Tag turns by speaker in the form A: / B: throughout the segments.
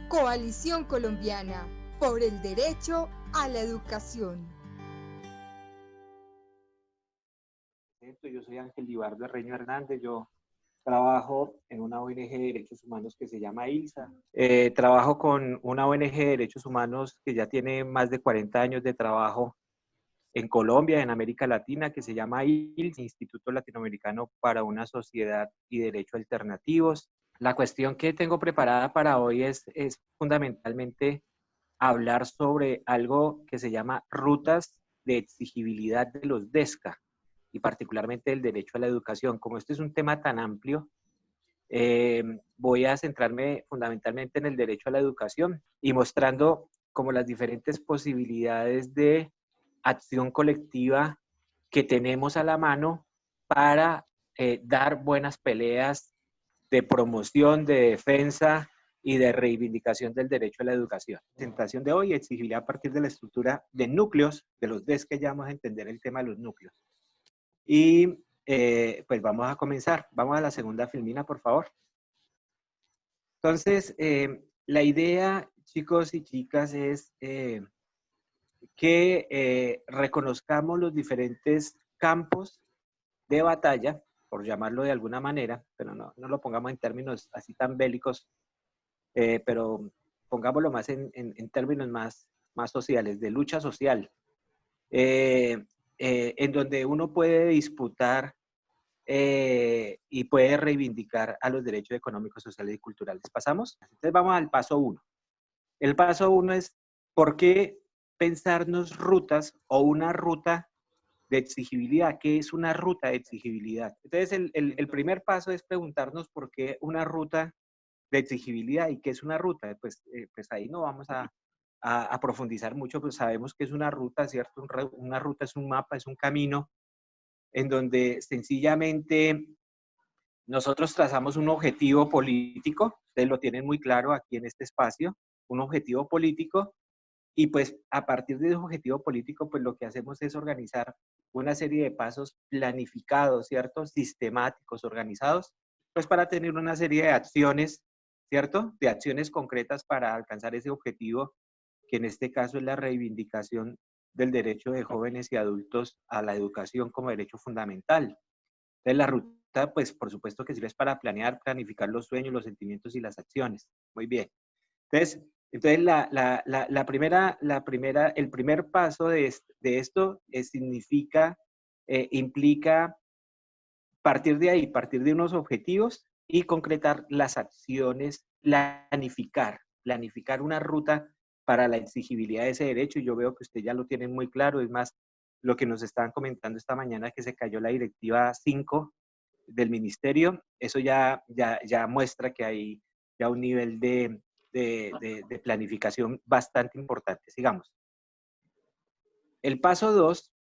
A: Coalición Colombiana por el derecho a la educación.
B: Yo soy Ángel Libardo Herreño Hernández, yo trabajo en una ONG de derechos humanos que se llama ILSA. Trabajo con una ONG de derechos humanos que ya tiene más de 40 años de trabajo en Colombia, en América Latina, que se llama ILSA, Instituto Latinoamericano para una Sociedad y Derechos Alternativos. La cuestión que tengo preparada para hoy es fundamentalmente hablar sobre algo que se llama rutas de exigibilidad de los DESCA y particularmente el derecho a la educación. Como este es un tema tan amplio, voy a centrarme fundamentalmente en el derecho a la educación y mostrando como las diferentes posibilidades de acción colectiva que tenemos a la mano para dar buenas peleas de promoción, de defensa y de reivindicación del derecho a la educación. La presentación de hoy exigiría a partir de la estructura de núcleos, de los DES que ya vamos a entender el tema de los núcleos. Y pues vamos a comenzar. Vamos a la segunda filmina, por favor. Entonces, la idea, chicos y chicas, es que reconozcamos los diferentes campos de batalla, por llamarlo de alguna manera, pero no lo pongamos en términos así tan bélicos, pero pongámoslo más en términos más sociales, de lucha social, en donde uno puede disputar y puede reivindicar a los derechos económicos, sociales y culturales. ¿Pasamos? Entonces vamos al paso 1. El paso 1 es ¿por qué pensarnos rutas o una ruta de exigibilidad? ¿Qué es una ruta de exigibilidad? Entonces el primer paso es preguntarnos por qué una ruta de exigibilidad y qué es una ruta. Pues ahí no vamos a profundizar mucho, pues sabemos que es una ruta, ¿cierto? Una ruta es un mapa, es un camino en donde sencillamente nosotros trazamos un objetivo político, ustedes lo tienen muy claro aquí en este espacio, un objetivo político, y pues a partir de ese objetivo político, pues lo que hacemos es organizar una serie de pasos planificados, ¿cierto? Sistemáticos, organizados, pues para tener una serie de acciones, ¿cierto? De acciones concretas para alcanzar ese objetivo, que en este caso es la reivindicación del derecho de jóvenes y adultos a la educación como derecho fundamental. Entonces, la ruta, pues, por supuesto que sirve para planear, planificar los sueños, los sentimientos y las acciones. Muy bien. Entonces el primer paso de esto significa, implica partir de ahí, partir de unos objetivos y concretar las acciones, planificar una ruta para la exigibilidad de ese derecho. Y yo veo que usted ya lo tiene muy claro, es más, lo que nos estaban comentando esta mañana, que se cayó la directiva 5 del ministerio, eso ya muestra que hay ya un nivel de planificación bastante importante. Sigamos. El paso 2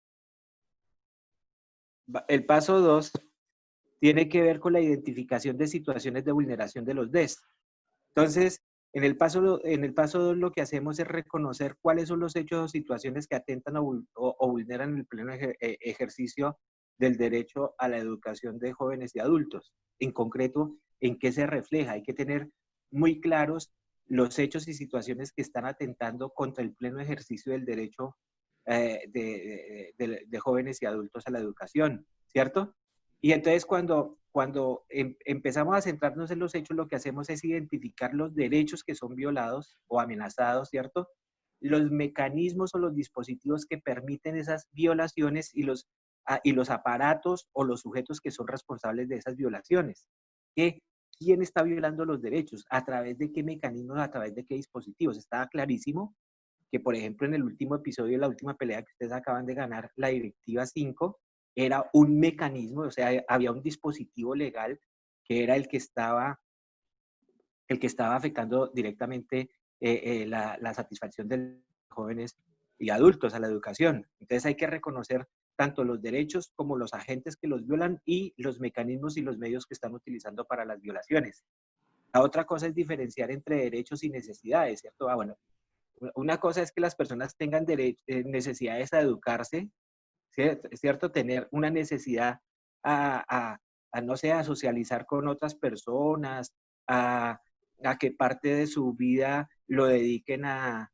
B: tiene que ver con la identificación de situaciones de vulneración de los DES. Entonces, en el paso 2 lo que hacemos es reconocer cuáles son los hechos o situaciones que atentan o vulneran el pleno ejercicio del derecho a la educación de jóvenes y adultos. En concreto, ¿en qué se refleja? Hay que tener muy claros los hechos y situaciones que están atentando contra el pleno ejercicio del derecho de jóvenes y adultos a la educación, ¿cierto? Y entonces cuando empezamos a centrarnos en los hechos, lo que hacemos es identificar los derechos que son violados o amenazados, ¿cierto? Los mecanismos o los dispositivos que permiten esas violaciones y los aparatos o los sujetos que son responsables de esas violaciones. ¿Quién está violando los derechos? ¿A través de qué mecanismos? ¿A través de qué dispositivos? Estaba clarísimo que, por ejemplo, en el último episodio, la última pelea que ustedes acaban de ganar, la Directiva 5, era un mecanismo, o sea, había un dispositivo legal que era el que estaba afectando directamente la satisfacción de los jóvenes y adultos a la educación. Entonces hay que reconocer tanto los derechos como los agentes que los violan y los mecanismos y los medios que están utilizando para las violaciones. La otra cosa es diferenciar entre derechos y necesidades, ¿cierto? Bueno, una cosa es que las personas tengan necesidades a educarse, ¿cierto? Tener una necesidad no sé, a socializar con otras personas, a a que parte de su vida lo dediquen a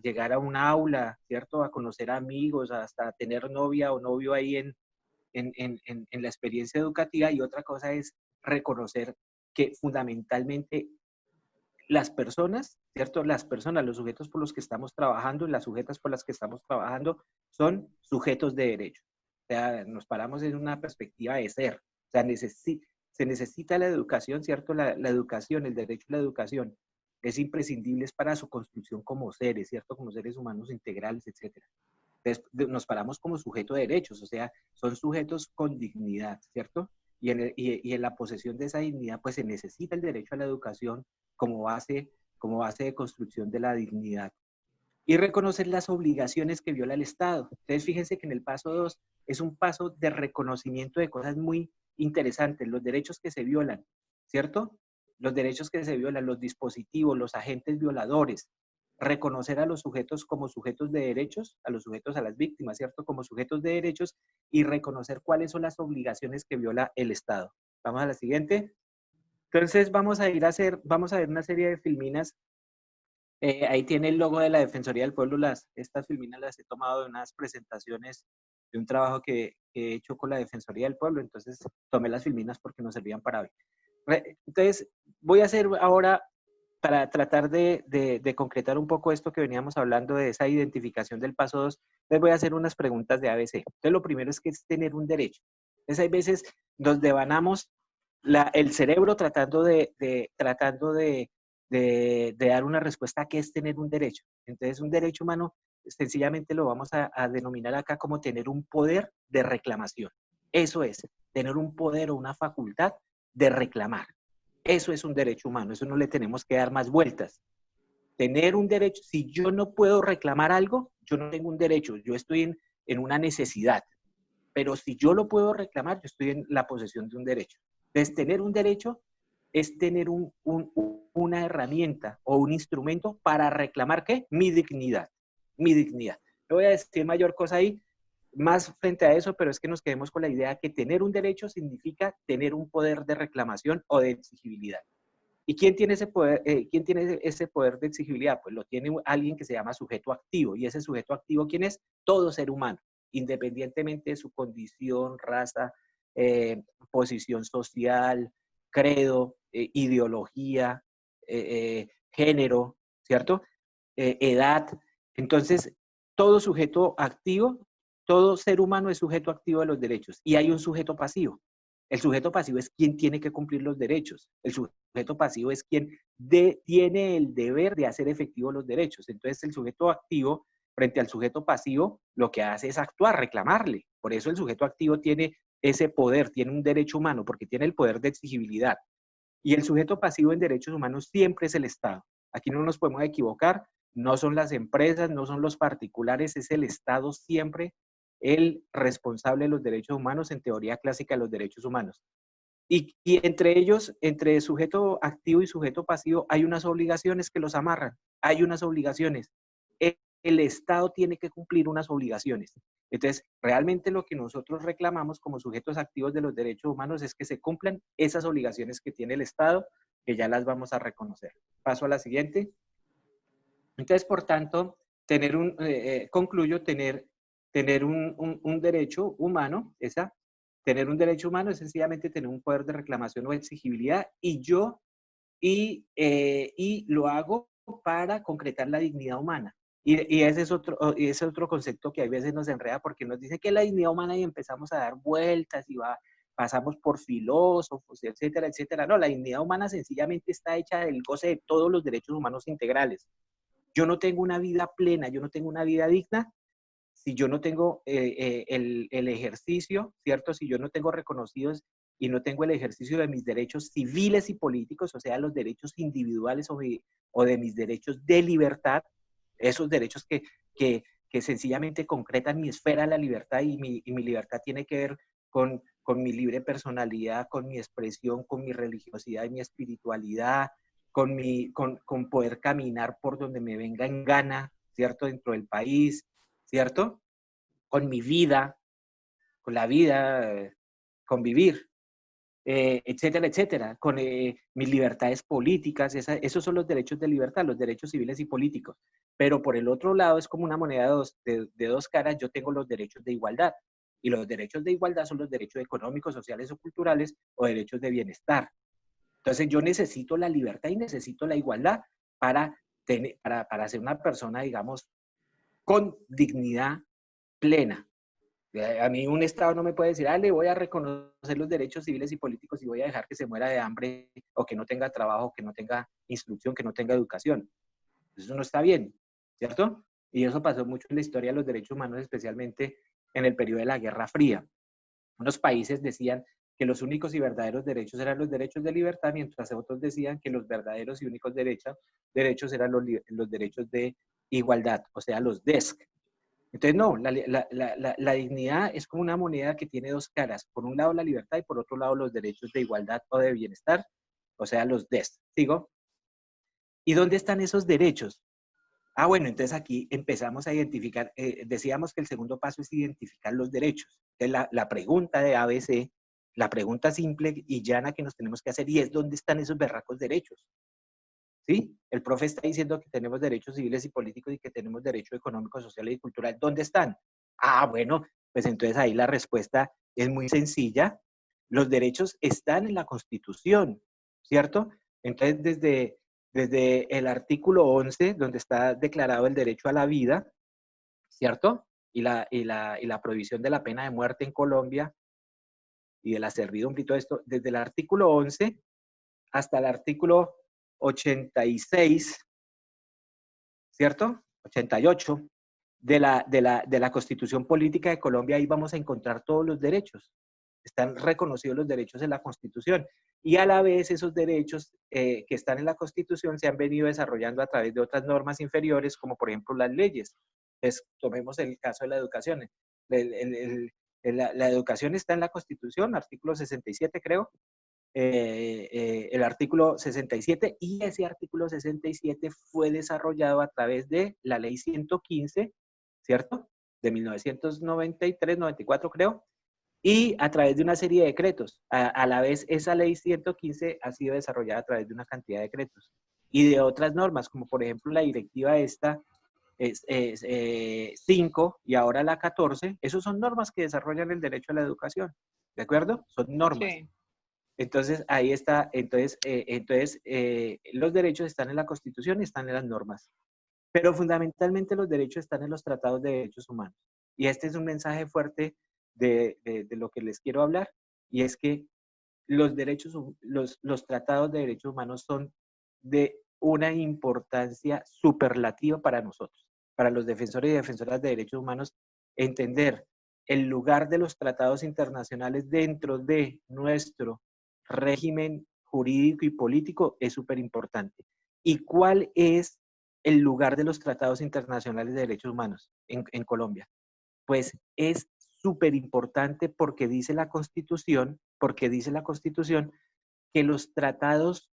B: llegar a un aula, ¿cierto? A conocer amigos, hasta tener novia o novio ahí en la experiencia educativa. Y otra cosa es reconocer que fundamentalmente las personas, ¿cierto? Las personas, los sujetos por los que estamos trabajando y las sujetas por las que estamos trabajando son sujetos de derecho. O sea, nos paramos en una perspectiva de ser. O sea, se necesita la educación, ¿cierto? La educación, el derecho a la educación es imprescindible para su construcción como seres, ¿cierto? Como seres humanos integrales, etcétera. Entonces, nos paramos como sujeto de derechos, o sea, son sujetos con dignidad, ¿cierto? Y en la posesión de esa dignidad, pues se necesita el derecho a la educación como base de construcción de la dignidad. Y reconocer las obligaciones que viola el Estado. Entonces, fíjense que en el paso 2 es un paso de reconocimiento de cosas muy interesantes, los derechos que se violan, ¿cierto? Los derechos que se violan, los dispositivos, los agentes violadores, reconocer a los sujetos como sujetos de derechos, a los sujetos, a las víctimas, ¿cierto? Como sujetos de derechos y reconocer cuáles son las obligaciones que viola el Estado. Vamos a la siguiente. Entonces vamos a ver una serie de filminas. Ahí tiene el logo de la Defensoría del Pueblo. Estas filminas las he tomado de unas presentaciones de un trabajo que he hecho con la Defensoría del Pueblo. Entonces tomé las filminas porque nos servían para hoy. Entonces voy a hacer ahora, para tratar de concretar un poco esto que veníamos hablando de esa identificación del paso 2, les voy a hacer unas preguntas de ABC. Entonces lo primero es que es tener un derecho. Entonces hay veces nos devanamos el cerebro tratando de dar una respuesta a qué es tener un derecho. Entonces, un derecho humano, sencillamente lo vamos a denominar acá como tener un poder de reclamación. Eso es, tener un poder o una facultad de reclamar. Eso es un derecho humano, eso no le tenemos que dar más vueltas. Tener un derecho, si yo no puedo reclamar algo, yo no tengo un derecho, yo estoy en una necesidad. Pero si yo lo puedo reclamar, yo estoy en la posesión de un derecho. Entonces, tener un derecho es tener una herramienta o un instrumento para reclamar, ¿qué? Mi dignidad, mi dignidad. No voy a decir mayor cosa ahí, más frente a eso, pero es que nos quedemos con la idea que tener un derecho significa tener un poder de reclamación o de exigibilidad. ¿Y quién tiene ese poder, de exigibilidad? Pues lo tiene alguien que se llama sujeto activo. ¿Y ese sujeto activo quién es? Todo ser humano, independientemente de su condición, raza, posición social, credo, ideología, género, ¿cierto? Edad. Entonces, todo sujeto activo, todo ser humano es sujeto activo de los derechos. Y hay un sujeto pasivo. El sujeto pasivo es quien tiene que cumplir los derechos. El sujeto pasivo es quien tiene el deber de hacer efectivos los derechos. Entonces, el sujeto activo, frente al sujeto pasivo, lo que hace es actuar, reclamarle. Por eso el sujeto activo tiene ese poder, tiene un derecho humano, porque tiene el poder de exigibilidad. Y el sujeto pasivo en derechos humanos siempre es el Estado. Aquí no nos podemos equivocar, no son las empresas, no son los particulares, es el Estado siempre el responsable de los derechos humanos en teoría clásica de los derechos humanos. Y entre ellos, entre sujeto activo y sujeto pasivo, hay unas obligaciones que los amarran, hay unas obligaciones. El Estado tiene que cumplir unas obligaciones. Entonces, realmente lo que nosotros reclamamos como sujetos activos de los derechos humanos es que se cumplan esas obligaciones que tiene el Estado, que ya las vamos a reconocer. Paso a la siguiente. Entonces, por tanto, concluyo, tener un derecho humano, tener un derecho humano es sencillamente tener un poder de reclamación o exigibilidad y lo hago para concretar la dignidad humana. Y ese es otro concepto que a veces nos enreda porque nos dice que la dignidad humana y empezamos a dar vueltas y pasamos por filósofos, etcétera, etcétera. No, la dignidad humana sencillamente está hecha del goce de todos los derechos humanos integrales. Yo no tengo una vida plena, yo no tengo una vida digna si yo no tengo el ejercicio, ¿cierto? Si yo no tengo reconocidos y no tengo el ejercicio de mis derechos civiles y políticos, o sea, los derechos individuales o de mis derechos de libertad, esos derechos que sencillamente concretan mi esfera de la libertad y mi libertad tiene que ver con mi libre personalidad, con mi expresión, con mi religiosidad y mi espiritualidad, con poder caminar por donde me venga en gana, ¿cierto? Dentro del país, ¿cierto? Con mi vida, con la vida, convivir. etcétera, etcétera, con mis libertades políticas, esos son los derechos de libertad, los derechos civiles y políticos. Pero por el otro lado es como una moneda de dos caras, yo tengo los derechos de igualdad. Y los derechos de igualdad son los derechos económicos, sociales o culturales o derechos de bienestar. Entonces yo necesito la libertad y necesito la igualdad para ser una persona, digamos, con dignidad plena. A mí un Estado no me puede decir, le voy a reconocer los derechos civiles y políticos y voy a dejar que se muera de hambre o que no tenga trabajo, que no tenga instrucción, que no tenga educación. Eso no está bien, ¿cierto? Y eso pasó mucho en la historia de los derechos humanos, especialmente en el periodo de la Guerra Fría. Unos países decían que los únicos y verdaderos derechos eran los derechos de libertad, mientras otros decían que los verdaderos y únicos derechos eran los derechos de igualdad, o sea, los DESC. Entonces, no, la dignidad es como una moneda que tiene dos caras. Por un lado la libertad y por otro lado los derechos de igualdad o de bienestar, o sea, los DESC. ¿Sigo? ¿Y dónde están esos derechos? Bueno, entonces aquí empezamos a identificar, decíamos que el segundo paso es identificar los derechos. Entonces, la pregunta de ABC, la pregunta simple y llana que nos tenemos que hacer, y es ¿dónde están esos berracos derechos? ¿Sí? El profe está diciendo que tenemos derechos civiles y políticos y que tenemos derechos económicos, sociales y culturales. ¿Dónde están? Bueno, pues entonces ahí la respuesta es muy sencilla. Los derechos están en la Constitución, ¿cierto? Entonces, desde el artículo 11, donde está declarado el derecho a la vida, ¿cierto? Y la prohibición de la pena de muerte en Colombia y de la servidumbre y todo esto, desde el artículo 11 hasta el artículo 86, ¿cierto? 88 de la Constitución Política de Colombia, ahí vamos a encontrar todos los derechos. Están reconocidos los derechos en la Constitución. Y a la vez esos derechos que están en la Constitución se han venido desarrollando a través de otras normas inferiores, como por ejemplo las leyes. Entonces, tomemos el caso de la educación. La educación está en la Constitución, artículo 67 creo, el artículo 67, y ese artículo 67 fue desarrollado a través de la ley 115, ¿cierto? De 1993, 94 creo, y a través de una serie de decretos. A la vez, esa ley 115 ha sido desarrollada a través de una cantidad de decretos y de otras normas, como por ejemplo la directiva esta es 5 y ahora la 14. Esos son normas que desarrollan el derecho a la educación, ¿de acuerdo? Son normas.
C: Sí.
B: Entonces, ahí está, los derechos están en la Constitución y están en las normas, pero fundamentalmente los derechos están en los tratados de derechos humanos. Y este es un mensaje fuerte de lo que les quiero hablar, y es que los tratados de derechos humanos son de una importancia superlativa para nosotros, para los defensores y defensoras de derechos humanos, entender el lugar de los tratados internacionales dentro de nuestro régimen jurídico y político es súper importante. ¿Y cuál es el lugar de los tratados internacionales de derechos humanos en Colombia? Pues es súper importante porque dice la Constitución que los tratados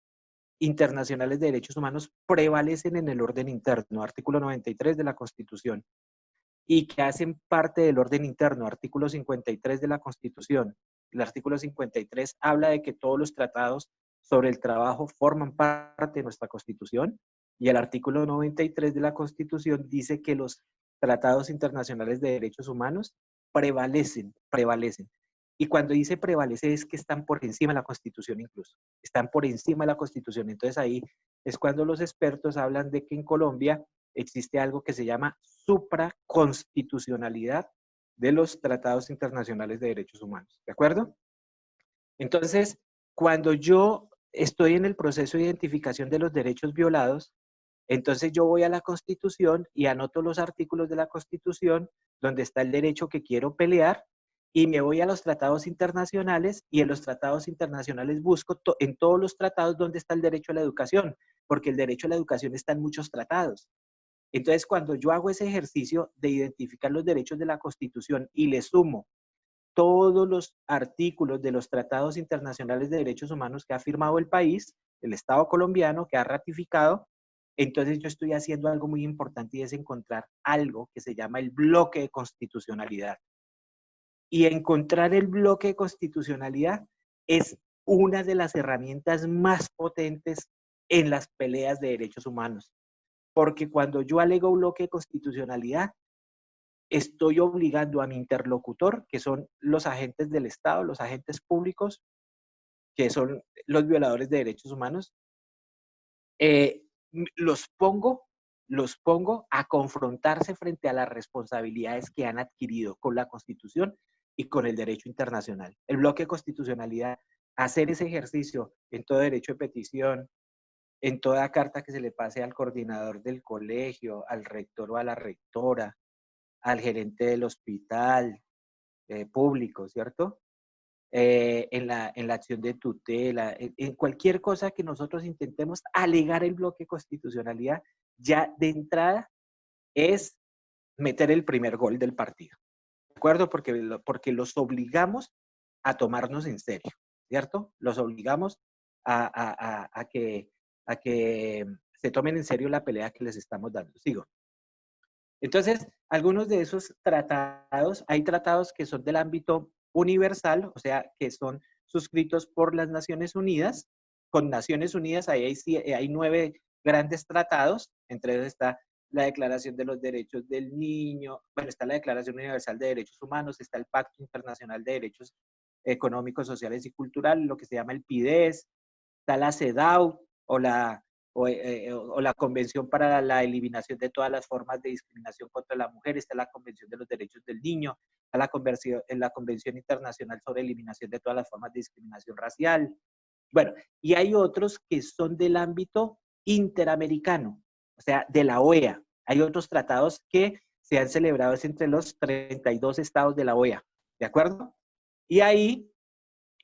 B: internacionales de derechos humanos prevalecen en el orden interno, artículo 93 de la Constitución, y que hacen parte del orden interno, artículo 53 de la Constitución. El artículo 53 habla de que todos los tratados sobre el trabajo forman parte de nuestra Constitución, y el artículo 93 de la Constitución dice que los tratados internacionales de derechos humanos prevalecen. Y cuando dice prevalece es que están por encima de la Constitución incluso, están por encima de la Constitución. Entonces ahí es cuando los expertos hablan de que en Colombia existe algo que se llama supraconstitucionalidad de los tratados internacionales de derechos humanos, ¿de acuerdo? Entonces, cuando yo estoy en el proceso de identificación de los derechos violados, entonces yo voy a la Constitución y anoto los artículos de la Constitución donde está el derecho que quiero pelear, y me voy a los tratados internacionales, y en los tratados internacionales busco en todos los tratados donde está el derecho a la educación, porque el derecho a la educación está en muchos tratados. Entonces, cuando yo hago ese ejercicio de identificar los derechos de la Constitución y le sumo todos los artículos de los tratados internacionales de derechos humanos que ha firmado el país, el Estado colombiano, que ha ratificado, entonces yo estoy haciendo algo muy importante, y es encontrar algo que se llama el bloque de constitucionalidad. Y encontrar el bloque de constitucionalidad es una de las herramientas más potentes en las peleas de derechos humanos. Porque cuando yo alego bloque de constitucionalidad, estoy obligando a mi interlocutor, que son los agentes del Estado, los agentes públicos, que son los violadores de derechos humanos, eh, los pongo, los pongo a confrontarse frente a las responsabilidades que han adquirido con la Constitución y con el derecho internacional. El bloque de constitucionalidad, hacer ese ejercicio en todo derecho de petición, en toda carta que se le pase al coordinador del colegio, al rector o a la rectora, al gerente del hospital público, ¿cierto? En la acción de tutela, en cualquier cosa que nosotros intentemos alegar el bloque de constitucionalidad, ya de entrada es meter el primer gol del partido. ¿De acuerdo? Porque los obligamos a tomarnos en serio, ¿cierto? Los obligamos a que se tomen en serio la pelea que les estamos dando. Sigo. Entonces, algunos de esos tratados, hay tratados que son del ámbito universal, o sea, que son suscritos por las Naciones Unidas. Con Naciones Unidas ahí hay 9 grandes tratados, entre ellos está la Declaración de los Derechos del Niño, bueno, está la Declaración Universal de Derechos Humanos, está el Pacto Internacional de Derechos Económicos, Sociales y Culturales, lo que se llama el PIDES, está la CEDAW o la Convención para la Eliminación de todas las formas de discriminación contra la mujer, está la Convención de los Derechos del Niño, está la Convención Internacional sobre Eliminación de todas las formas de discriminación racial. Bueno, y hay otros que son del ámbito interamericano, o sea, de la OEA. Hay otros tratados que se han celebrado entre los 32 estados de la OEA, ¿de acuerdo? Y ahí,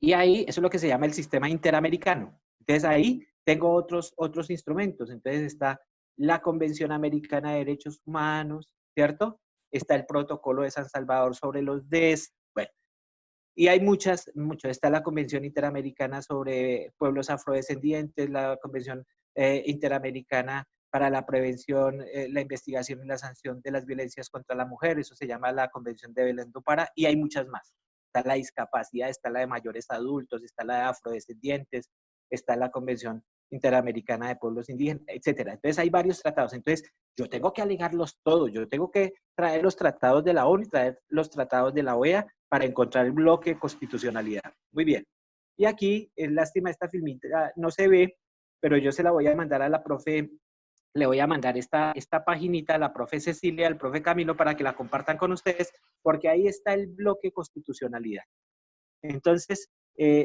B: eso es lo que se llama el sistema interamericano. Entonces ahí tengo otros instrumentos. Entonces está la Convención Americana de Derechos Humanos, ¿cierto? Está el Protocolo de San Salvador sobre los DES. Bueno, y hay muchas. Está la Convención Interamericana sobre Pueblos Afrodescendientes, la Convención Interamericana para la Prevención, la Investigación y la Sanción de las Violencias contra la Mujer, eso se llama la Convención de Belén do Pará, y hay muchas más. Está la discapacidad, está la de mayores adultos, está la de afrodescendientes, está la Convención Interamericana de Pueblos Indígenas, etcétera. Entonces hay varios tratados. Entonces yo tengo que alegarlos todos. Yo tengo que traer los tratados de la ONU y traer los tratados de la OEA para encontrar el bloque de constitucionalidad. Muy bien. Y aquí, es lástima, esta filmita no se ve, pero yo se la voy a mandar a la profe, le voy a mandar esta paginita a la profe Cecilia, al profe Camilo, para que la compartan con ustedes, porque ahí está el bloque de constitucionalidad. Entonces,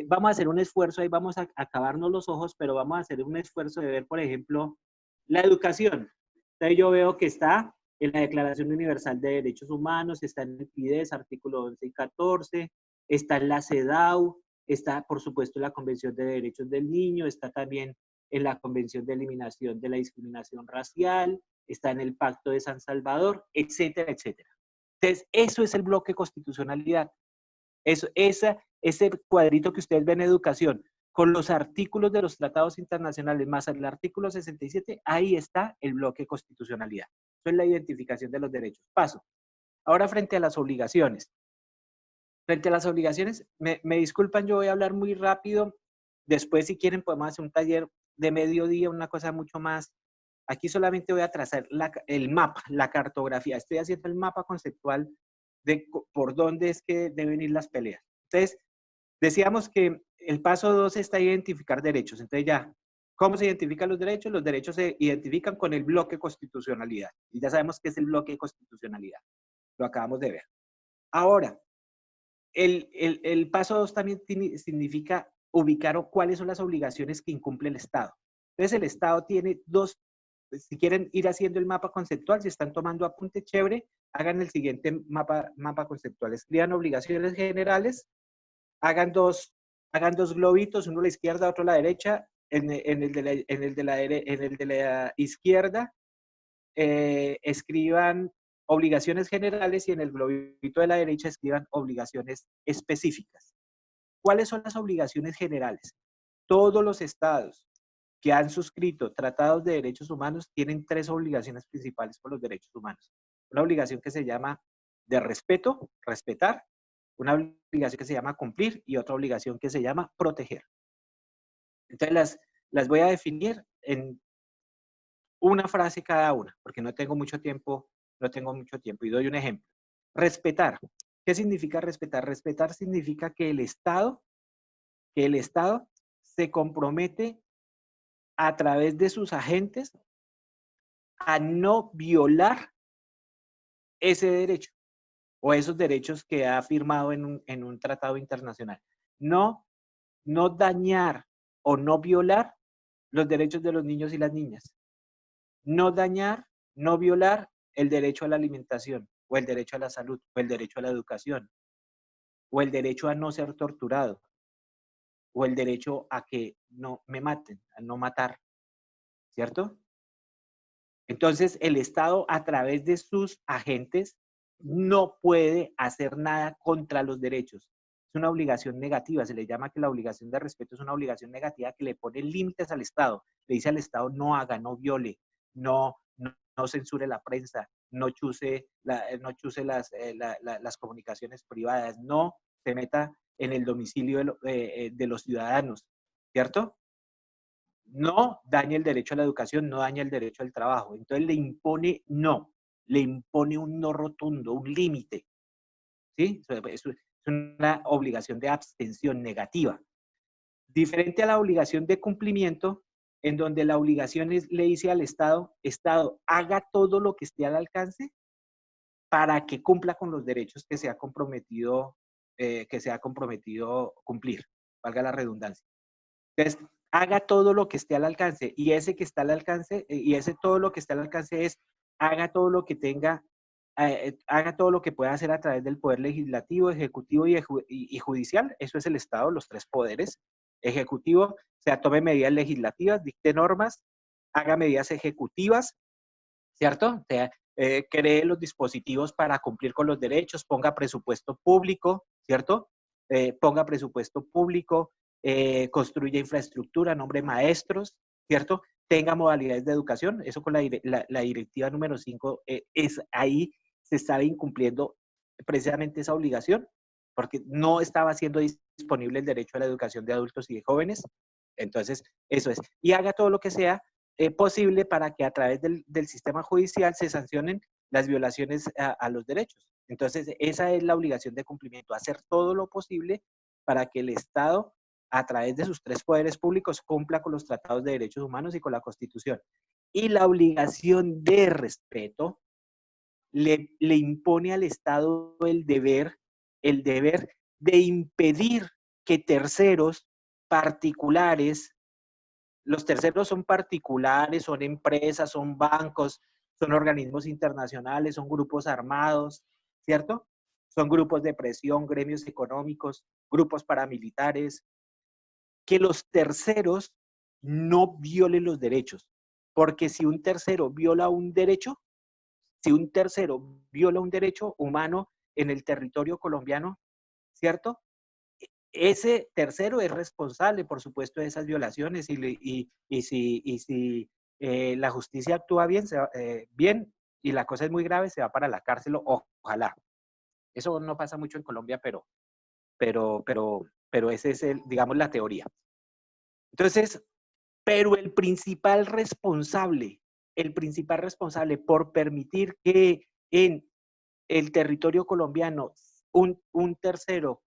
B: vamos a hacer un esfuerzo, ahí vamos a acabarnos los ojos, pero vamos a hacer un esfuerzo de ver, por ejemplo, la educación. Entonces yo veo que está en la Declaración Universal de Derechos Humanos, está en el PIDES, artículo 11 y 14, está en la CEDAW, está, por supuesto, en la Convención de Derechos del Niño, está también en la Convención de Eliminación de la Discriminación Racial, está en el Pacto de San Salvador, etcétera, etcétera. Entonces, eso es el bloque de constitucionalidad. Ese cuadrito que ustedes ven en educación, con los artículos de los tratados internacionales más el artículo 67, ahí está el bloque de constitucionalidad. Eso es la identificación de los derechos. Paso. Ahora frente a las obligaciones. Frente a las obligaciones, me disculpan, yo voy a hablar muy rápido. Después, si quieren, podemos hacer un taller de mediodía, una cosa mucho más. Aquí solamente voy a trazar el mapa, la cartografía. Estoy haciendo el mapa conceptual de por dónde es que deben ir las peleas. Entonces, decíamos que el paso 2 está identificar derechos. Entonces ya, ¿cómo se identifican los derechos? Los derechos se identifican con el bloque de constitucionalidad. Y ya sabemos qué es el bloque de constitucionalidad. Lo acabamos de ver. Ahora, el paso 2 también significa ubicar cuáles son las obligaciones que incumple el Estado. Entonces, el Estado tiene dos, si quieren ir haciendo el mapa conceptual, si están tomando apunte, chévere, hagan el siguiente mapa conceptual. Escriban obligaciones generales, hagan dos globitos, uno a la izquierda, otro a la derecha. En el de la izquierda, escriban obligaciones generales y en el globito de la derecha escriban obligaciones específicas. ¿Cuáles son las obligaciones generales? Todos los estados que han suscrito tratados de derechos humanos tienen 3 obligaciones principales por los derechos humanos. Una obligación que se llama de respeto, respetar, una obligación que se llama cumplir y otra obligación que se llama proteger. Entonces las voy a definir en una frase cada una, porque no tengo mucho tiempo, y doy un ejemplo. Respetar. ¿Qué significa respetar? Respetar significa que el Estado se compromete a través de sus agentes a no violar ese derecho o esos derechos que ha firmado en un tratado internacional. No, no dañar o no violar los derechos de los niños y las niñas. No dañar, no violar el derecho a la alimentación, o el derecho a la salud, o el derecho a la educación, o el derecho a no ser torturado, o el derecho a que no me maten, a no matar, ¿cierto? Entonces, el Estado, a través de sus agentes, no puede hacer nada contra los derechos. Es una obligación negativa, se le llama que la obligación de respeto es una obligación negativa que le pone límites al Estado. Le dice al Estado, no haga, no viole, no censure la prensa, no chuse las comunicaciones privadas, no se meta en el domicilio de los ciudadanos, ¿cierto? No daña el derecho a la educación, no daña el derecho al trabajo. Entonces le impone un no rotundo, un límite. ¿Sí? Es una obligación de abstención negativa. Diferente a la obligación de cumplimiento, en donde la obligación le dice al Estado, haga todo lo que esté al alcance para que cumpla con los derechos que se ha comprometido cumplir, valga la redundancia. Entonces, haga todo lo que esté al alcance, y ese que está al alcance, y ese todo lo que está al alcance es, haga todo lo que tenga, haga todo lo que pueda hacer a través del poder legislativo, ejecutivo y judicial. Eso es el Estado, los tres poderes. Ejecutivo, o sea, tome medidas legislativas, dicte normas, haga medidas ejecutivas, ¿cierto? O sea, cree los dispositivos para cumplir con los derechos, ponga presupuesto público, ¿cierto? Ponga presupuesto público, construya infraestructura, nombre maestros, ¿cierto? Tenga modalidades de educación. Eso con la directiva número 5, ahí se estaba incumpliendo precisamente esa obligación, porque no estaba siendo disponible el derecho a la educación de adultos y de jóvenes. Entonces, eso es. Y haga todo lo que sea posible para que a través del sistema judicial se sancionen las violaciones a los derechos. Entonces, esa es la obligación de cumplimiento, hacer todo lo posible para que el Estado, a través de sus tres poderes públicos, cumpla con los tratados de derechos humanos y con la Constitución. Y la obligación de respeto le impone al Estado el deber de impedir que terceros particulares, los terceros son particulares, son empresas, son bancos, son organismos internacionales, son grupos armados, ¿cierto? Son grupos de presión, gremios económicos, grupos paramilitares, que los terceros no violen los derechos. Porque si un tercero viola un derecho, humano en el territorio colombiano, ¿cierto? Ese tercero es responsable, por supuesto, de esas violaciones y si la justicia actúa bien, bien y la cosa es muy grave, se va para la cárcel, ojalá. Eso no pasa mucho en Colombia, pero ese es, digamos, la teoría. Entonces, pero el principal responsable por permitir que en el territorio colombiano un tercero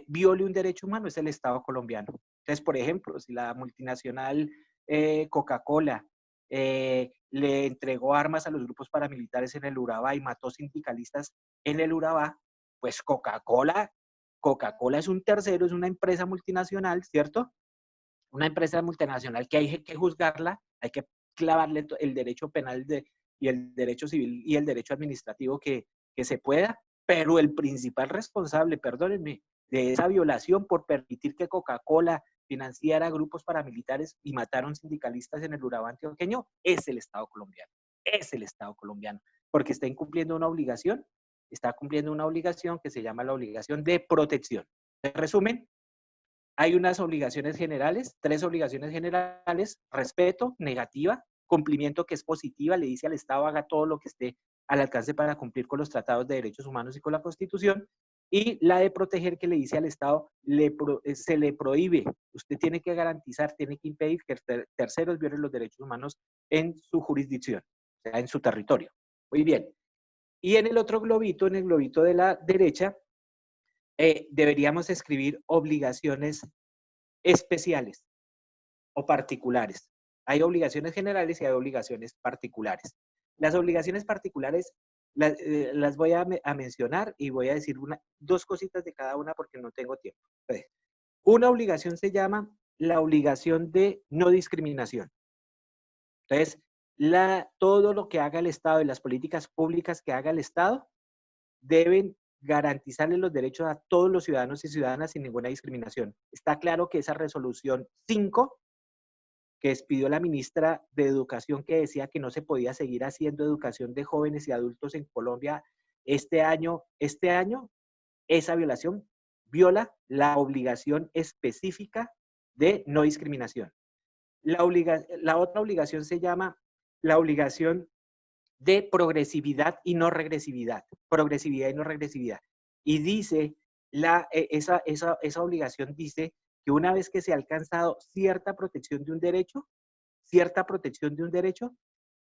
B: viole un derecho humano es el Estado colombiano. Entonces, por ejemplo, si la multinacional Coca-Cola le entregó armas a los grupos paramilitares en el Urabá y mató sindicalistas en el Urabá, pues Coca-Cola es un tercero, es una empresa multinacional, ¿cierto? Una empresa multinacional que hay que juzgarla, hay que clavarle el derecho penal y el derecho civil y el derecho administrativo que se pueda, pero el principal responsable, perdónenme, de esa violación por permitir que Coca-Cola financiara grupos paramilitares y mataron sindicalistas en el Urabá antioqueño, es el Estado colombiano, porque está cumpliendo una obligación que se llama la obligación de protección. En resumen, hay unas obligaciones generales, 3 obligaciones generales: respeto, negativa; cumplimiento, que es positiva, le dice al Estado haga todo lo que esté al alcance para cumplir con los tratados de derechos humanos y con la Constitución; Y la de proteger, que le dice al Estado, se le prohíbe, usted tiene que garantizar, tiene que impedir que terceros violen los derechos humanos en su jurisdicción, o sea, en su territorio. Muy bien. Y en el otro globito, en el globito de la derecha, deberíamos escribir obligaciones especiales o particulares. Hay obligaciones generales y hay obligaciones particulares. Las obligaciones particulares las voy a mencionar y voy a decir dos cositas de cada una porque no tengo tiempo. Entonces, una obligación se llama la obligación de no discriminación. Entonces, todo lo que haga el Estado y las políticas públicas que haga el Estado deben garantizarle los derechos a todos los ciudadanos y ciudadanas sin ninguna discriminación. Está claro que esa resolución 5 que expidió la ministra de Educación, que decía que no se podía seguir haciendo educación de jóvenes y adultos en Colombia este año, esa violación viola la obligación específica de no discriminación. La otra obligación se llama la obligación de progresividad y no regresividad. Progresividad y no regresividad. Y dice, esa obligación dice que una vez que se ha alcanzado cierta protección de un derecho,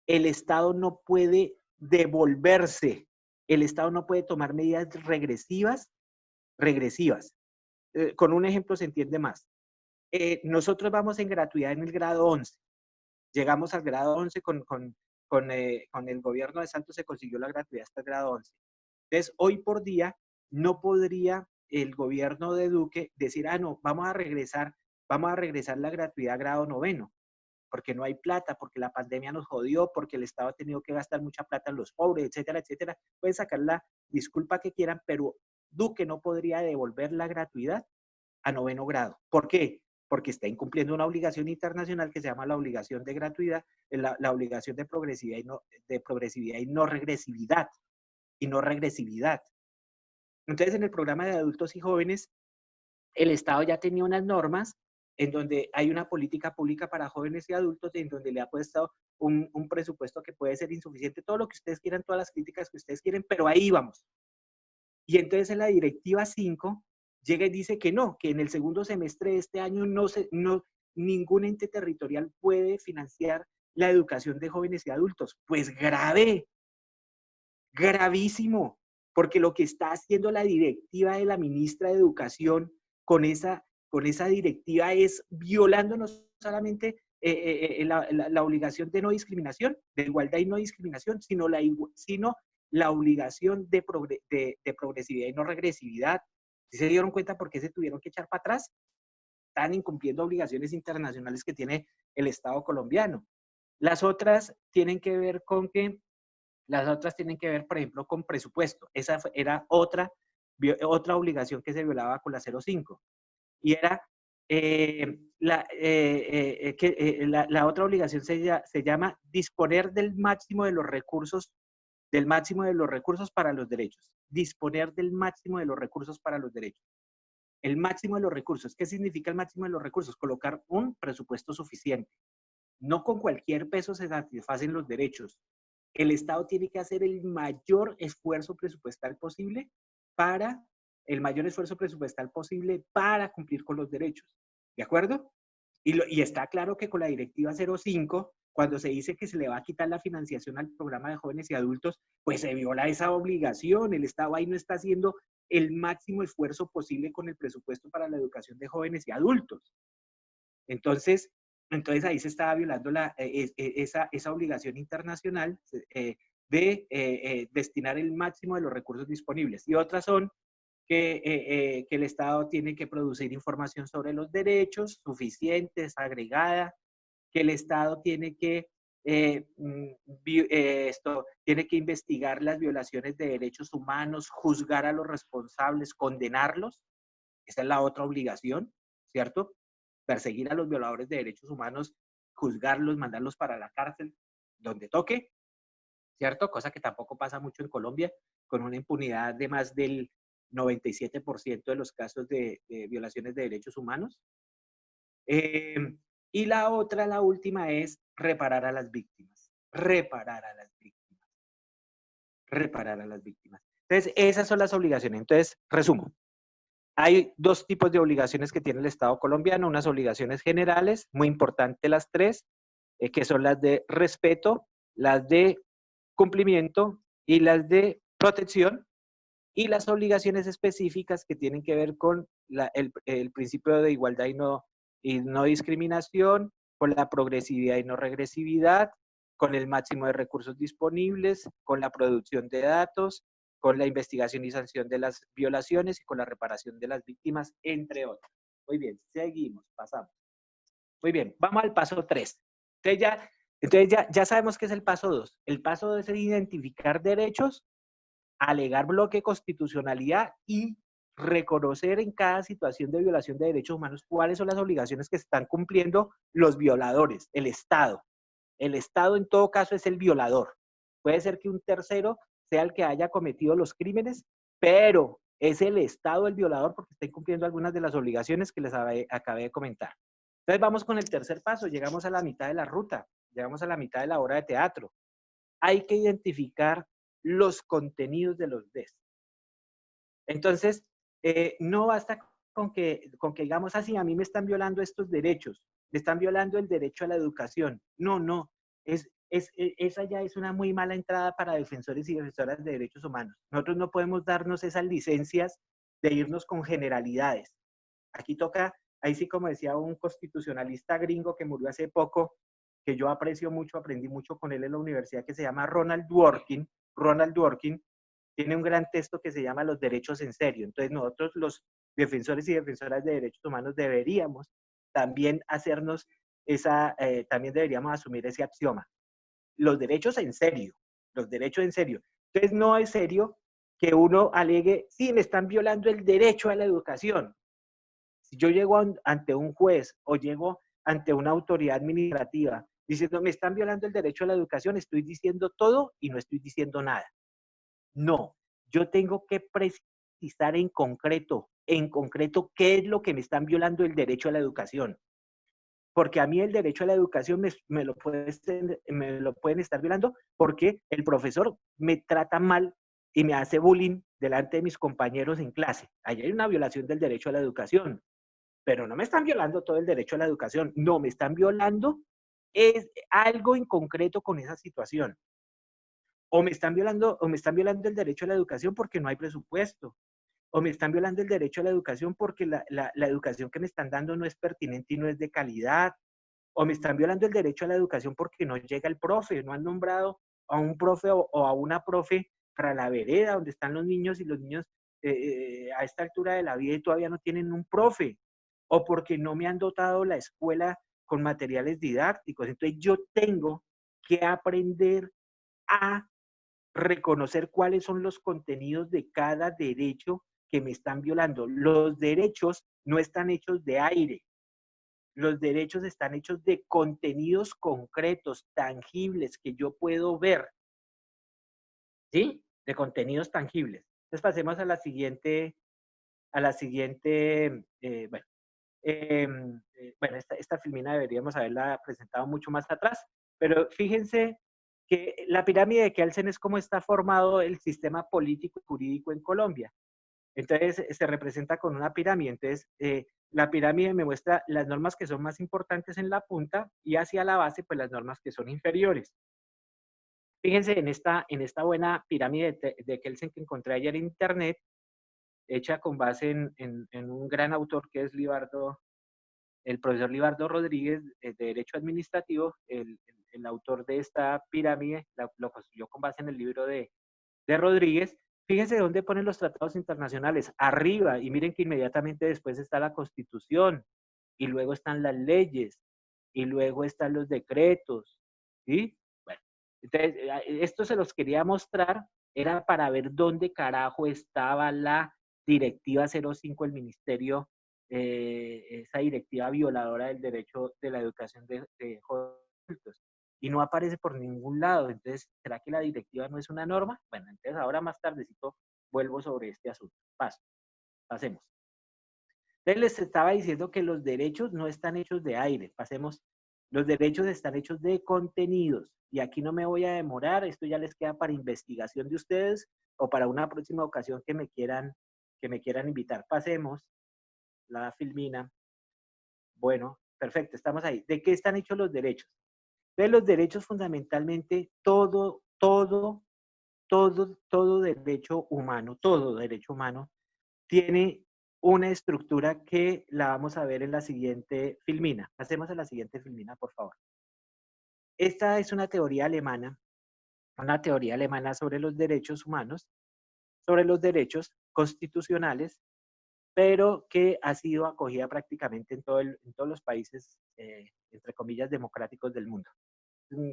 B: el Estado no puede devolverse, el Estado no puede tomar medidas regresivas. Con un ejemplo se entiende más. Nosotros vamos en gratuidad en el grado 11. Llegamos al grado 11 con el gobierno de Santos se consiguió la gratuidad hasta el grado 11. Entonces, hoy por día no podría el gobierno de Duque decir, no, vamos a regresar la gratuidad a grado 9, porque no hay plata, porque la pandemia nos jodió, porque el Estado ha tenido que gastar mucha plata en los pobres, etcétera, etcétera. Pueden sacar la disculpa que quieran, pero Duque no podría devolver la gratuidad a 9º grado. ¿Por qué? Porque está incumpliendo una obligación internacional que se llama la obligación de gratuidad, la obligación de progresividad y no regresividad. Entonces, en el programa de adultos y jóvenes, el Estado ya tenía unas normas en donde hay una política pública para jóvenes y adultos, en donde le ha puesto un presupuesto que puede ser insuficiente, todo lo que ustedes quieran, todas las críticas que ustedes quieren, pero ahí vamos. Y entonces en la directiva 5 llega y dice que no, que en el segundo semestre de este año ningún ente territorial puede financiar la educación de jóvenes y adultos. Pues grave, gravísimo, porque lo que está haciendo la directiva de la ministra de Educación con esa directiva es violando no solamente la obligación de no discriminación, de igualdad y no discriminación, sino la obligación de progresividad y no regresividad. ¿Sí se dieron cuenta por qué se tuvieron que echar para atrás? Están incumpliendo obligaciones internacionales que tiene el Estado colombiano. Las otras tienen que ver, por ejemplo, con presupuesto. Esa era otra obligación que se violaba con la 05. Y era la otra obligación se llama disponer del máximo de los recursos para los derechos. Disponer del máximo de los recursos para los derechos. El máximo de los recursos. ¿Qué significa el máximo de los recursos? Colocar un presupuesto suficiente. No con cualquier peso se satisfacen los derechos. El Estado tiene que hacer el mayor esfuerzo presupuestal posible para cumplir con los derechos. ¿De acuerdo? Y está claro que con la directiva 05, cuando se dice que se le va a quitar la financiación al programa de jóvenes y adultos, pues se viola esa obligación. El Estado ahí no está haciendo el máximo esfuerzo posible con el presupuesto para la educación de jóvenes y adultos. Entonces ahí se estaba violando esa obligación internacional de destinar el máximo de los recursos disponibles. Y otras son que el Estado tiene que producir información sobre los derechos suficientes, agregada, que el Estado tiene que tiene que investigar las violaciones de derechos humanos, juzgar a los responsables, condenarlos. Esa es la otra obligación, ¿cierto? Perseguir a los violadores de derechos humanos, juzgarlos, mandarlos para la cárcel, donde toque, ¿cierto? Cosa que tampoco pasa mucho en Colombia, con una impunidad de más del 97% de los casos de violaciones de derechos humanos. Y la última es reparar a las víctimas. Reparar a las víctimas. Entonces, esas son las obligaciones. Entonces, resumo. Hay dos tipos de obligaciones que tiene el Estado colombiano, unas obligaciones generales, muy importantes las tres, que son las de respeto, las de cumplimiento y las de protección, y las obligaciones específicas que tienen que ver con el principio de igualdad y no discriminación, con la progresividad y no regresividad, con el máximo de recursos disponibles, con la producción de datos, con la investigación y sanción de las violaciones y con la reparación de las víctimas, entre otras. Muy bien, seguimos, pasamos. Muy bien, vamos al paso 3. Entonces ya sabemos qué es el paso 2. El paso 2 es identificar derechos, alegar bloque de constitucionalidad y reconocer en cada situación de violación de derechos humanos cuáles son las obligaciones que están cumpliendo los violadores, el Estado. El Estado en todo caso es el violador. Puede ser que un tercero sea el que haya cometido los crímenes, pero es el Estado el violador porque está incumpliendo algunas de las obligaciones que les acabé de comentar. Entonces vamos con el tercer paso, llegamos a la mitad de la ruta, llegamos a la mitad de la obra de teatro. Hay que identificar los contenidos de los DES. Entonces, no basta con que digamos así, a mí me están violando estos derechos, me están violando el derecho a la educación. No, no, esa ya es una muy mala entrada para defensores y defensoras de derechos humanos. Nosotros no podemos darnos esas licencias de irnos con generalidades. Aquí toca, ahí sí como decía un constitucionalista gringo que murió hace poco, que yo aprecio mucho, aprendí mucho con él en la universidad, que se llama Ronald Dworkin. Ronald Dworkin tiene un gran texto que se llama Los derechos en serio. Entonces nosotros los defensores y defensoras de derechos humanos deberíamos también hacernos también deberíamos asumir ese axioma. Los derechos en serio, los derechos en serio. Entonces no es serio que uno alegue, sí, me están violando el derecho a la educación. Si yo llego ante un juez o llego ante una autoridad administrativa diciendo, me están violando el derecho a la educación, estoy diciendo todo y no estoy diciendo nada. No, yo tengo que precisar en concreto, qué es lo que me están violando el derecho a la educación. Porque a mí el derecho a la educación me lo pueden estar violando porque el profesor me trata mal y me hace bullying delante de mis compañeros en clase. Ahí hay una violación del derecho a la educación. Pero no me están violando todo el derecho a la educación. No, me están violando es algo en concreto con esa situación. O me están violando el derecho a la educación porque no hay presupuesto. O me están violando el derecho a la educación porque la educación que me están dando no es pertinente y no es de calidad. O me están violando el derecho a la educación porque no llega el profe, no han nombrado a un profe o a una profe para la vereda donde están los niños y los niños a esta altura de la vida y todavía no tienen un profe. O porque no me han dotado la escuela con materiales didácticos. Entonces yo tengo que aprender a reconocer cuáles son los contenidos de cada derecho que me están violando. Los derechos no están hechos de aire. Los derechos están hechos de contenidos concretos, tangibles, que yo puedo ver. ¿Sí? De contenidos tangibles. Entonces pasemos bueno, esta filmina deberíamos haberla presentado mucho más atrás, pero fíjense que la pirámide de Kelsen es cómo está formado el sistema político y jurídico en Colombia. Entonces se representa con una pirámide. Entonces la pirámide me muestra las normas que son más importantes en la punta y hacia la base, pues las normas que son inferiores. Fíjense en esta buena pirámide de Kelsen que encontré ayer en internet, hecha con base en un gran autor que es el profesor Libardo Rodríguez, de Derecho Administrativo, el autor de esta pirámide, lo construyó con base en el libro de Rodríguez. Fíjense dónde ponen los tratados internacionales, arriba, y miren que inmediatamente después está la Constitución, y luego están las leyes, y luego están los decretos, ¿sí? Bueno, entonces, esto se los quería mostrar, era para ver dónde carajo estaba la Directiva 05 del Ministerio, esa directiva violadora del derecho de la educación de adultos. Y no aparece por ningún lado. Entonces, ¿será que la directiva no es una norma? Bueno, entonces ahora más tardecito vuelvo sobre este asunto. Pasemos. Entonces les estaba diciendo que los derechos no están hechos de aire. Pasemos Los derechos están hechos de contenidos. Y aquí no me voy a demorar, esto ya les queda para investigación de ustedes o para una próxima ocasión que me quieran invitar. Pasemos la filmina. Bueno, perfecto, estamos ahí. ¿De qué están hechos los derechos? De los derechos fundamentalmente, todo derecho humano tiene una estructura que la vamos a ver en la siguiente filmina. Pasemos a la siguiente filmina, por favor. Esta es una teoría alemana sobre los derechos humanos, sobre los derechos constitucionales, pero que ha sido acogida prácticamente en todos los países, entre comillas, democráticos del mundo.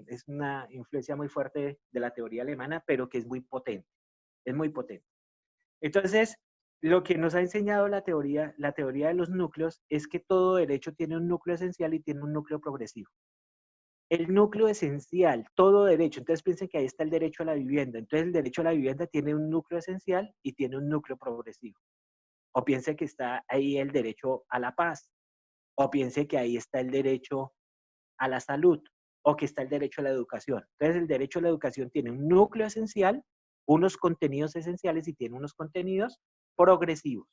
B: Es una influencia muy fuerte de la teoría alemana, pero que es muy potente. Es muy potente. Entonces, lo que nos ha enseñado la teoría de los núcleos es que todo derecho tiene un núcleo esencial y tiene un núcleo progresivo. El núcleo esencial, todo derecho, entonces piensen que ahí está el derecho a la vivienda. Entonces, el derecho a la vivienda tiene un núcleo esencial y tiene un núcleo progresivo. O piense que está ahí el derecho a la paz, o piense que ahí está el derecho a la salud, o que está el derecho a la educación. Entonces, el derecho a la educación tiene un núcleo esencial, unos contenidos esenciales y tiene unos contenidos progresivos.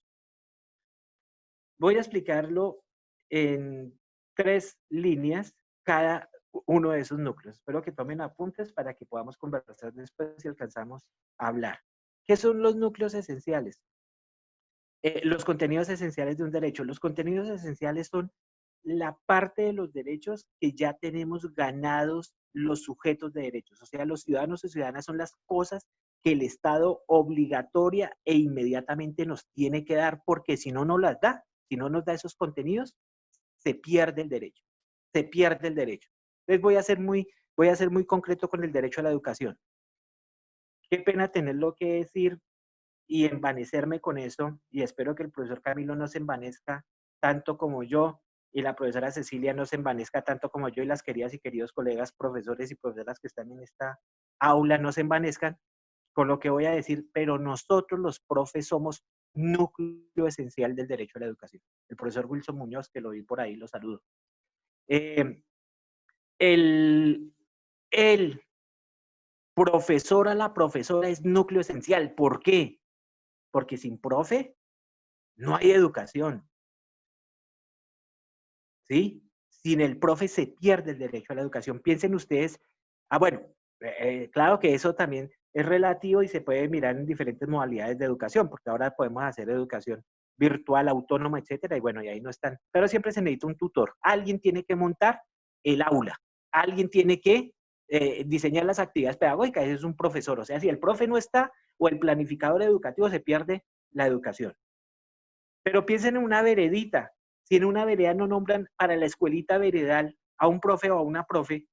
B: Voy a explicarlo en 3 líneas cada uno de esos núcleos. Espero que tomen apuntes para que podamos conversar después si alcanzamos a hablar. ¿Qué son los núcleos esenciales? Los contenidos esenciales de un derecho. Los contenidos esenciales son la parte de los derechos que ya tenemos ganados los sujetos de derechos. O sea, los ciudadanos y ciudadanas son las cosas que el Estado obligatoria e inmediatamente nos tiene que dar, porque si no nos las da, si no nos da esos contenidos, se pierde el derecho. Se pierde el derecho. Entonces voy a ser muy concreto con el derecho a la educación. Qué pena tenerlo que decir y envanecerme con eso, y espero que el profesor Camilo no se envanezca tanto como yo, y la profesora Cecilia no se envanezca tanto como yo, y las queridas y queridos colegas profesores y profesoras que están en esta aula no se envanezcan con lo que voy a decir, pero nosotros los profes somos núcleo esencial del derecho a la educación. El profesor Wilson Muñoz, que lo vi por ahí, lo saludo. El profesor a la profesora es núcleo esencial. ¿Por qué? Porque sin profe no hay educación. ¿Sí? Sin el profe se pierde el derecho a la educación. Piensen ustedes, bueno, claro que eso también es relativo y se puede mirar en diferentes modalidades de educación, porque ahora podemos hacer educación virtual, autónoma, etcétera, y bueno, y ahí no están. Pero siempre se necesita un tutor. Alguien tiene que montar el aula. Alguien tiene que diseñar las actividades pedagógicas. Ese es un profesor. O sea, si el profe no está o el planificador educativo, se pierde la educación. Pero piensen en una veredita. Si en una vereda no nombran para la escuelita veredal a un profe o a una profe,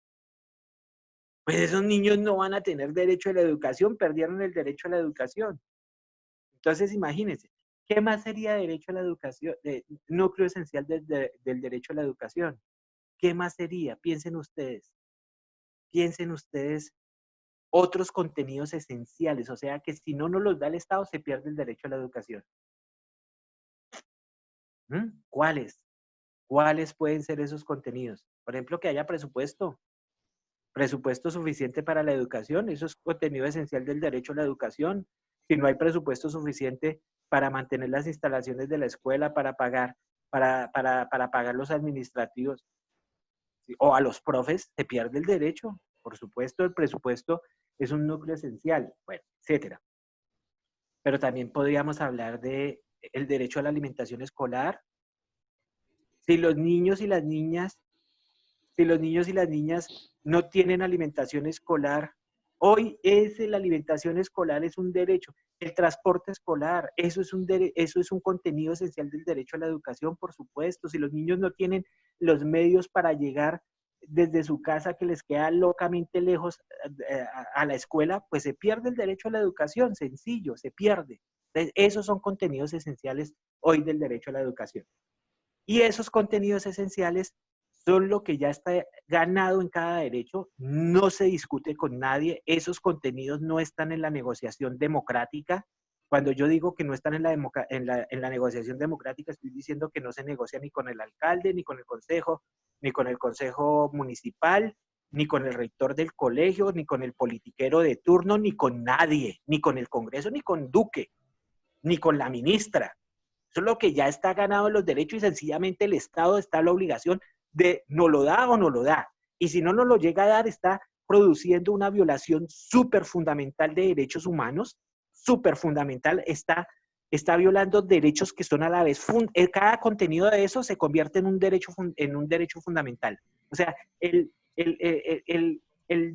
B: pues esos niños no van a tener derecho a la educación, perdieron el derecho a la educación. Entonces, imagínense, ¿qué más sería derecho a la educación, núcleo esencial del derecho a la educación? ¿Qué más sería? Piensen ustedes otros contenidos esenciales, o sea que si no nos los da el Estado, se pierde el derecho a la educación. ¿Cuáles? ¿Cuáles pueden ser esos contenidos? Por ejemplo, que haya presupuesto suficiente para la educación, eso es contenido esencial del derecho a la educación. Si no hay presupuesto suficiente para mantener las instalaciones de la escuela, para pagar los administrativos, ¿sí? O a los profes, se pierde el derecho. Por supuesto, el presupuesto es un núcleo esencial, bueno, etcétera. Pero también podríamos hablar de el derecho a la alimentación escolar. Si los niños y las niñas no tienen alimentación escolar, hoy la alimentación escolar es un derecho. El transporte escolar, eso es un contenido esencial del derecho a la educación, por supuesto. Si los niños no tienen los medios para llegar desde su casa, que les queda locamente lejos a la escuela, pues se pierde el derecho a la educación, sencillo, se pierde. Entonces, esos son contenidos esenciales hoy del derecho a la educación. Y esos contenidos esenciales son lo que ya está ganado en cada derecho, no se discute con nadie, esos contenidos no están en la negociación democrática, Cuando yo digo que no están en la negociación democrática, estoy diciendo que no se negocia ni con el alcalde, ni con el consejo, ni con el consejo municipal, ni con el rector del colegio, ni con el politiquero de turno, ni con nadie, ni con el Congreso, ni con Duque, ni con la ministra. Eso es lo que ya está ganado en los derechos y sencillamente el Estado está en la obligación de no lo da o no lo da. Y si no nos lo llega a dar, está produciendo una violación súper fundamental de derechos humanos, súper fundamental, está violando derechos que son a la vez, cada contenido de eso se convierte en un derecho fundamental. O sea, el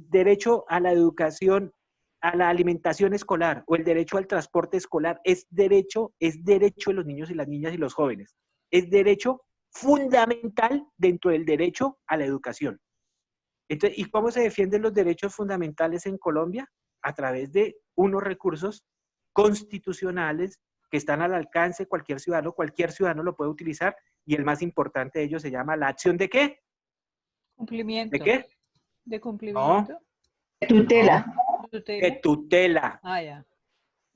B: derecho a la educación, a la alimentación escolar o el derecho al transporte escolar es derecho de los niños y las niñas y los jóvenes. Es derecho fundamental dentro del derecho a la educación. Entonces, ¿y cómo se defienden los derechos fundamentales en Colombia? A través de unos recursos constitucionales que están al alcance de cualquier ciudadano lo puede utilizar, y el más importante de ellos se llama la acción ¿de qué?
C: Cumplimiento.
B: ¿De qué?
C: De cumplimiento.
B: No.
D: Tutela.
B: No, de tutela.
C: Ya.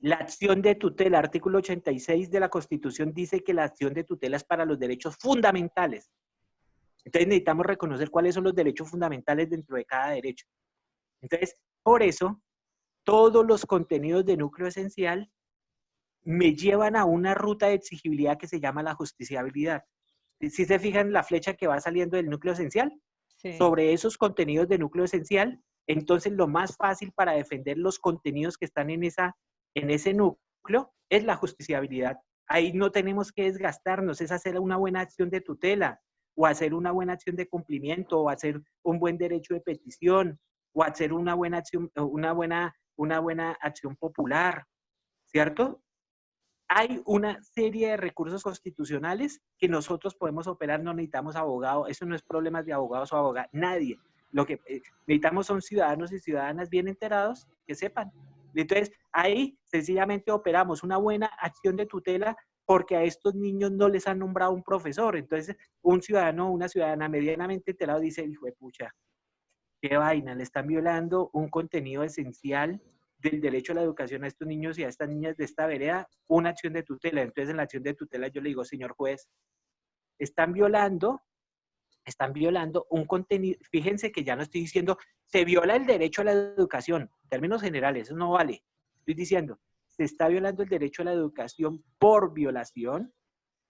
B: La acción de tutela, artículo 86 de la Constitución dice que la acción de tutela es para los derechos fundamentales. Entonces necesitamos reconocer cuáles son los derechos fundamentales dentro de cada derecho. Entonces, por eso, todos los contenidos de núcleo esencial me llevan a una ruta de exigibilidad que se llama la justiciabilidad. Si se fijan la flecha que va saliendo del núcleo esencial,
C: Sí.
B: sobre esos contenidos de núcleo esencial, entonces lo más fácil para defender los contenidos que están en ese núcleo es la justiciabilidad. Ahí no tenemos que desgastarnos, es hacer una buena acción de tutela, o hacer una buena acción de cumplimiento, o hacer un buen derecho de petición, o hacer una buena acción popular, ¿cierto? Hay una serie de recursos constitucionales que nosotros podemos operar, no necesitamos abogados, eso no es problemas de abogados o abogadas, nadie. Lo que necesitamos son ciudadanos y ciudadanas bien enterados que sepan. Entonces, ahí sencillamente operamos una buena acción de tutela porque a estos niños no les han nombrado un profesor. Entonces, un ciudadano o una ciudadana medianamente enterado dice, hijo de pucha, qué vaina, le están violando un contenido esencial del derecho a la educación a estos niños y a estas niñas de esta vereda, una acción de tutela. Entonces, en la acción de tutela yo le digo, señor juez, están violando un contenido, fíjense que ya no estoy diciendo, se viola el derecho a la educación, en términos generales, eso no vale. Estoy diciendo, se está violando el derecho a la educación por violación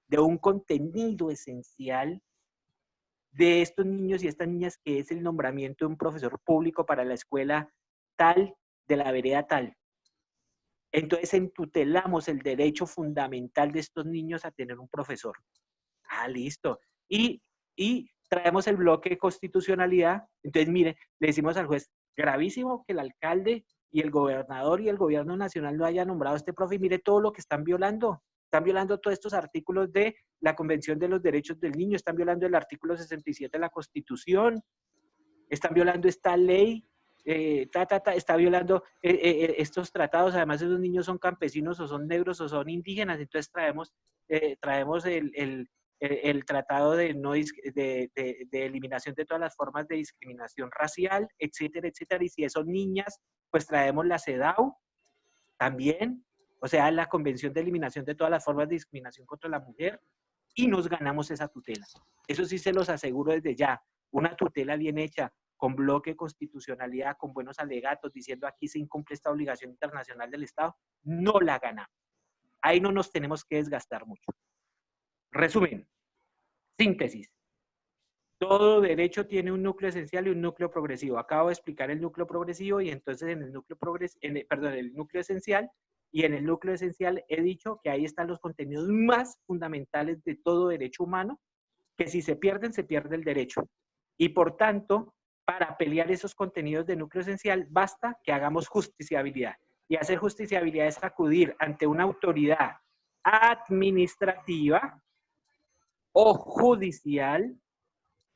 B: de un contenido esencial de estos niños y estas niñas, que es el nombramiento de un profesor público para la escuela tal, de la vereda tal. Entonces, entutelamos el derecho fundamental de estos niños a tener un profesor. Listo. Y traemos el bloque de constitucionalidad. Entonces, mire, le decimos al juez, gravísimo que el alcalde y el gobernador y el gobierno nacional no haya nombrado a este profe, y mire todo lo que están violando. Están violando todos estos artículos de la Convención de los Derechos del Niño, están violando el artículo 67 de la Constitución, están violando esta ley, está violando estos tratados. Además, esos niños son campesinos o son negros o son indígenas. Entonces traemos el tratado de eliminación de todas las formas de discriminación racial, etcétera, etcétera. Y si son niñas, pues traemos la CEDAW también, o sea, la Convención de Eliminación de todas las formas de discriminación contra la mujer, y nos ganamos esa tutela. Eso sí se los aseguro desde ya. Una tutela bien hecha, con bloque de constitucionalidad, con buenos alegatos, diciendo aquí se incumple esta obligación internacional del Estado, no la ganamos. Ahí no nos tenemos que desgastar mucho. Resumen, síntesis. Todo derecho tiene un núcleo esencial y un núcleo progresivo. Acabo de explicar el núcleo progresivo, y entonces en el el núcleo esencial, y en el núcleo esencial he dicho que ahí están los contenidos más fundamentales de todo derecho humano, que si se pierden, se pierde el derecho. Y por tanto, para pelear esos contenidos de núcleo esencial, basta que hagamos justiciabilidad. Y hacer justiciabilidad es acudir ante una autoridad administrativa o judicial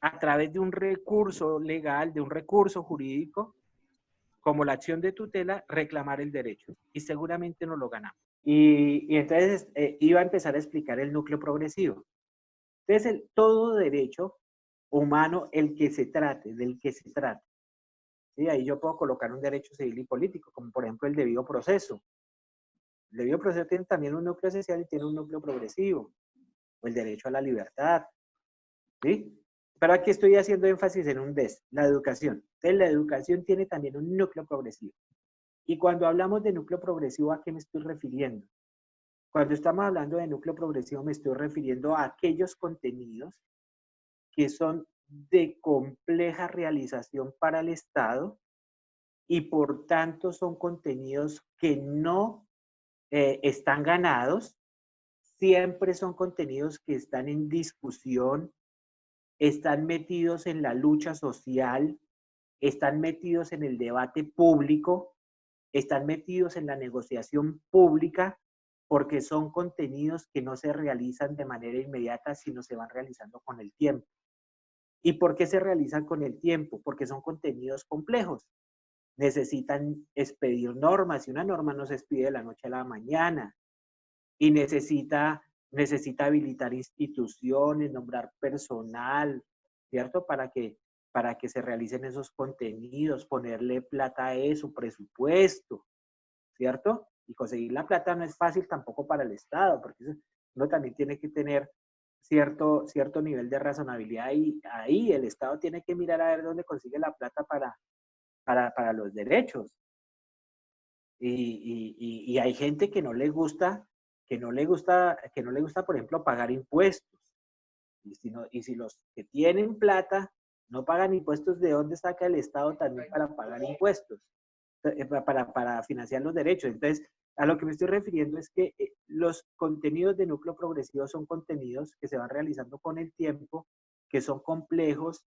B: a través de un recurso legal, de un recurso jurídico, como la acción de tutela, reclamar el derecho. Y seguramente no lo ganamos. Y entonces iba a empezar a explicar el núcleo progresivo. Entonces, todo derecho humano, del que se trate. ¿Sí? Ahí yo puedo colocar un derecho civil y político, como por ejemplo el debido proceso. El debido proceso tiene también un núcleo esencial y tiene un núcleo progresivo, o el derecho a la libertad, ¿sí? Pero aquí estoy haciendo énfasis en un DES, la educación. Entonces, la educación tiene también un núcleo progresivo. Y cuando hablamos de núcleo progresivo, ¿a qué me estoy refiriendo? Cuando estamos hablando de núcleo progresivo, me estoy refiriendo a aquellos contenidos que son de compleja realización para el Estado y por tanto son contenidos que no están ganados, siempre son contenidos que están en discusión, están metidos en la lucha social, están metidos en el debate público, están metidos en la negociación pública, porque son contenidos que no se realizan de manera inmediata, sino se van realizando con el tiempo. ¿Y por qué se realizan con el tiempo? Porque son contenidos complejos. Necesitan expedir normas, y una norma no se expide de la noche a la mañana, y necesita habilitar instituciones, nombrar personal, ¿cierto? Para que se realicen esos contenidos, ponerle plata a eso, presupuesto, ¿cierto? Y conseguir la plata no es fácil tampoco para el Estado, porque uno también tiene que tener cierto nivel de razonabilidad y ahí el Estado tiene que mirar a ver dónde consigue la plata para los derechos. Y hay gente que no le gusta, por ejemplo, pagar impuestos. Y si los que tienen plata no pagan impuestos, ¿de dónde saca el Estado también para pagar impuestos? Para financiar los derechos. Entonces, a lo que me estoy refiriendo es que los contenidos de núcleo progresivo son contenidos que se van realizando con el tiempo, que son complejos,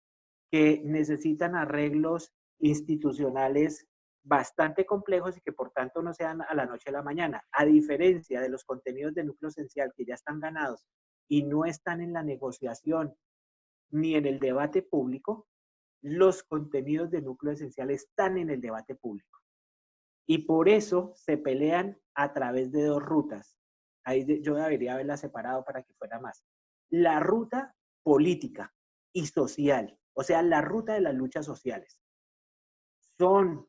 B: que necesitan arreglos institucionales bastante complejos y que por tanto no se dan a la noche a la mañana. A diferencia de los contenidos de núcleo esencial que ya están ganados y no están en la negociación ni en el debate público, los contenidos de núcleo esencial están en el debate público. Y por eso se pelean a través de dos rutas. Ahí yo debería haberla separado para que fuera más. La ruta política y social, o sea, la ruta de las luchas sociales. Son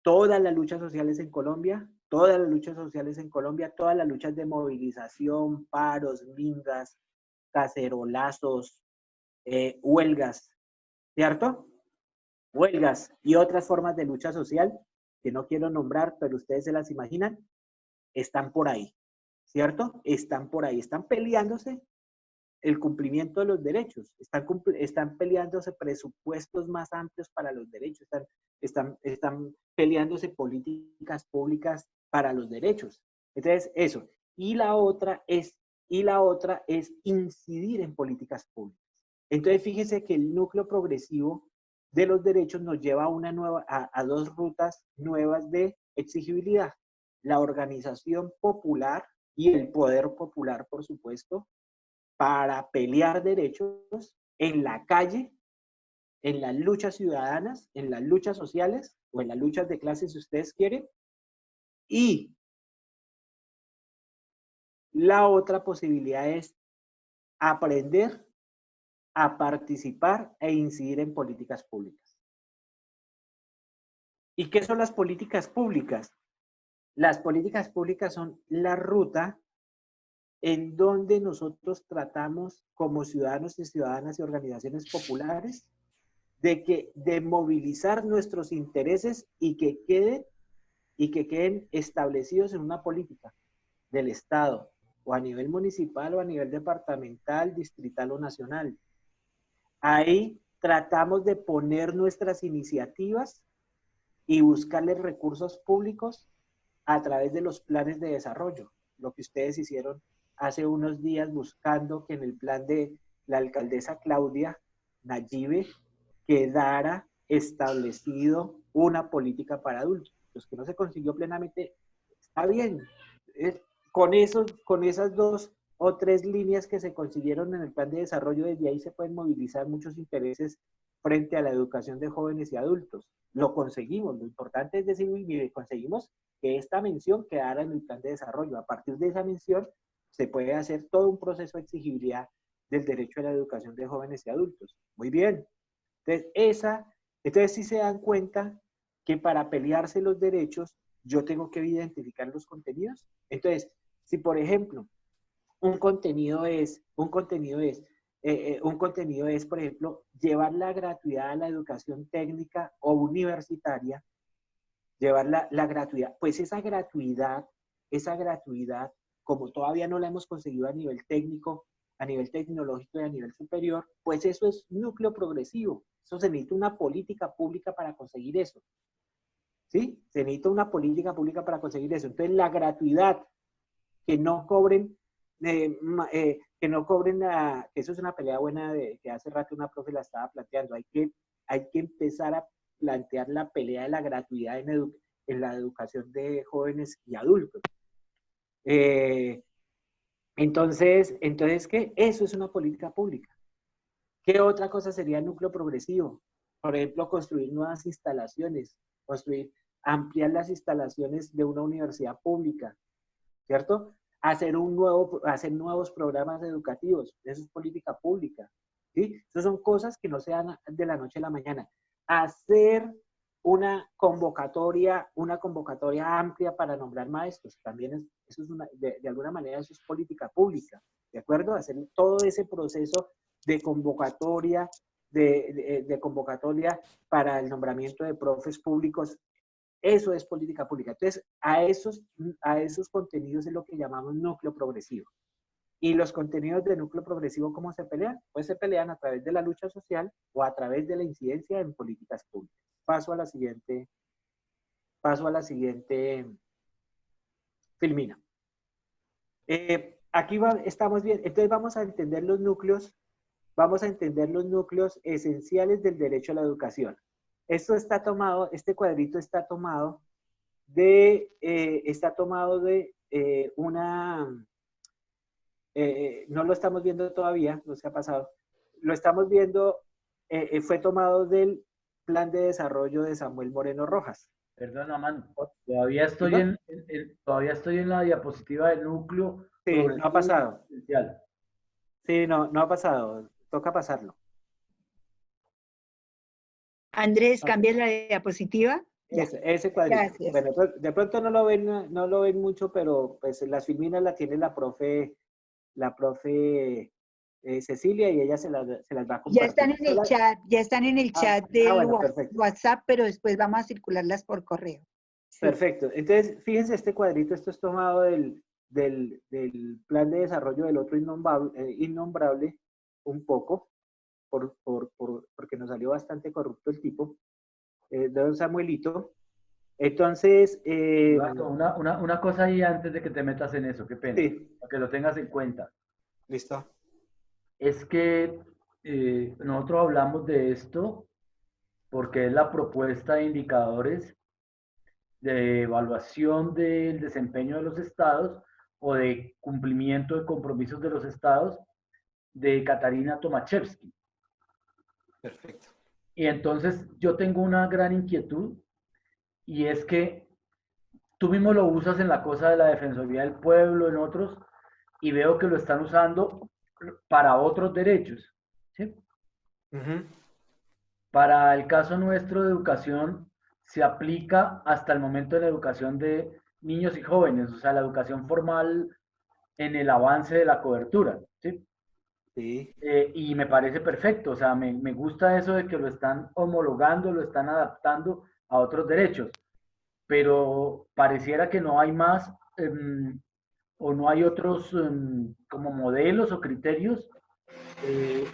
B: todas las luchas sociales en Colombia, todas las luchas sociales en Colombia, todas las luchas de movilización, paros, mingas, cacerolazos, huelgas, ¿cierto? Huelgas y otras formas de lucha social que no quiero nombrar, pero ustedes se las imaginan, están por ahí, ¿cierto? Están por ahí, están peleándose el cumplimiento de los derechos, están peleándose presupuestos más amplios para los derechos, están peleándose políticas públicas para los derechos. Entonces, eso. Y la otra es incidir en políticas públicas. Entonces, fíjese que el núcleo progresivo de los derechos nos lleva a dos rutas nuevas de exigibilidad. La organización popular y el poder popular, por supuesto, para pelear derechos en la calle, en las luchas ciudadanas, en las luchas sociales o en las luchas de clase, si ustedes quieren. Y la otra posibilidad es aprender a participar e incidir en políticas públicas. ¿Y qué son las políticas públicas? Las políticas públicas son la ruta en donde nosotros tratamos como ciudadanos y ciudadanas y organizaciones populares de movilizar nuestros intereses y que queden establecidos en una política del Estado, o a nivel municipal, o a nivel departamental, distrital o nacional. Ahí tratamos de poner nuestras iniciativas y buscarles recursos públicos a través de los planes de desarrollo, lo que ustedes hicieron hace unos días buscando que en el plan de la alcaldesa Claudia Nayibe quedara establecido una política para adultos. Los que no se consiguió plenamente, está bien. Con esas dos o tres líneas que se consiguieron en el plan de desarrollo, desde ahí se pueden movilizar muchos intereses frente a la educación de jóvenes y adultos. Lo conseguimos. Lo importante es decir, mire, conseguimos que esta mención quedara en el plan de desarrollo. A partir de esa mención se puede hacer todo un proceso de exigibilidad del derecho a la educación de jóvenes y adultos. Muy bien. Entonces sí se dan cuenta que para pelearse los derechos yo tengo que identificar los contenidos. Entonces, si por ejemplo, un contenido es, por ejemplo, llevar la gratuidad a la educación técnica o universitaria, llevar la gratuidad, pues esa gratuidad, como todavía no la hemos conseguido a nivel técnico, a nivel tecnológico y a nivel superior, pues eso es núcleo progresivo. Eso se necesita una política pública para conseguir eso. ¿Sí? Se necesita una política pública para conseguir eso. Entonces, la gratuidad, que no cobren, que eso es una pelea buena que hace rato una profe la estaba planteando. Hay que empezar a plantear la pelea de la gratuidad en la educación de jóvenes y adultos. Entonces, ¿qué? Eso es una política pública. ¿Qué otra cosa sería el núcleo progresivo? Por ejemplo, construir nuevas instalaciones, ampliar las instalaciones de una universidad pública, ¿cierto? Hacer nuevos programas educativos, eso es política pública, ¿sí? Esas son cosas que no se dan de la noche a la mañana. Hacer una convocatoria amplia para nombrar maestros, también eso es de alguna manera eso es política pública, ¿de acuerdo? Hacer todo ese proceso de convocatoria, de convocatoria para el nombramiento de profes públicos, eso es política pública. Entonces, a esos contenidos es lo que llamamos núcleo progresivo. Y los contenidos de núcleo progresivo, ¿cómo se pelean? Pues se pelean a través de la lucha social o a través de la incidencia en políticas públicas. Paso a la siguiente, Filmina. Aquí estamos bien. Entonces vamos a entender los núcleos esenciales del derecho a la educación. Este cuadrito está tomado de no lo estamos viendo todavía, no se ha pasado. Lo estamos viendo, fue tomado del Plan de Desarrollo de Samuel Moreno Rojas.
D: Perdona, mano. Todavía estoy en la diapositiva del núcleo.
B: Sí, no ha pasado.
D: Esencial.
B: Sí, no ha pasado. Toca pasarlo.
E: Andrés, ¿cambias la diapositiva?
B: Ese cuadrito.
E: Gracias.
B: Bueno, de pronto no lo ven mucho, pero pues las filminas la tiene la profe Cecilia y ella se las va a compartir.
E: Ya están en el chat del
B: bueno,
E: WhatsApp, pero después vamos a circularlas por correo. Sí.
B: Perfecto. Entonces, fíjense este cuadrito, esto es tomado del Plan de Desarrollo del Otro Innombrable, un poco, porque nos salió bastante corrupto el tipo, de don Samuelito. Entonces...
D: una cosa ahí antes de que te metas en eso, qué pena,
B: sí.
D: para que lo tengas en cuenta.
B: Listo.
D: Es que nosotros hablamos de esto porque es la propuesta de indicadores de evaluación del desempeño de los estados o de cumplimiento de compromisos de los estados de Katarina Tomaszewski.
B: Perfecto.
D: Y entonces yo tengo una gran inquietud y es que tú mismo lo usas en la cosa de la Defensoría del Pueblo, en otros, y veo que lo están usando para otros derechos, ¿sí? Para el caso nuestro de educación, se aplica hasta el momento de la educación de niños y jóvenes, o sea, la educación formal en el avance de la cobertura, ¿sí?
B: Sí.
D: Y me parece perfecto, o sea, me gusta eso de que lo están homologando, lo están adaptando a otros derechos, pero pareciera que no hay más o no hay otros como modelos o criterios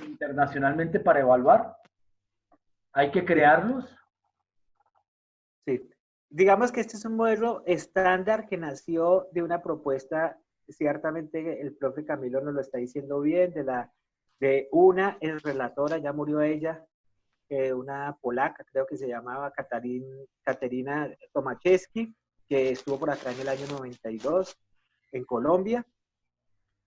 D: internacionalmente para evaluar. ¿Hay que crearlos?
B: Sí. Digamos que este es un modelo estándar que nació de una propuesta, ciertamente el profe Camilo nos lo está diciendo bien, de una relatora, ya murió ella, una polaca, creo que se llamaba Katerina Tomaszewski, que estuvo por acá en el año 92 en Colombia,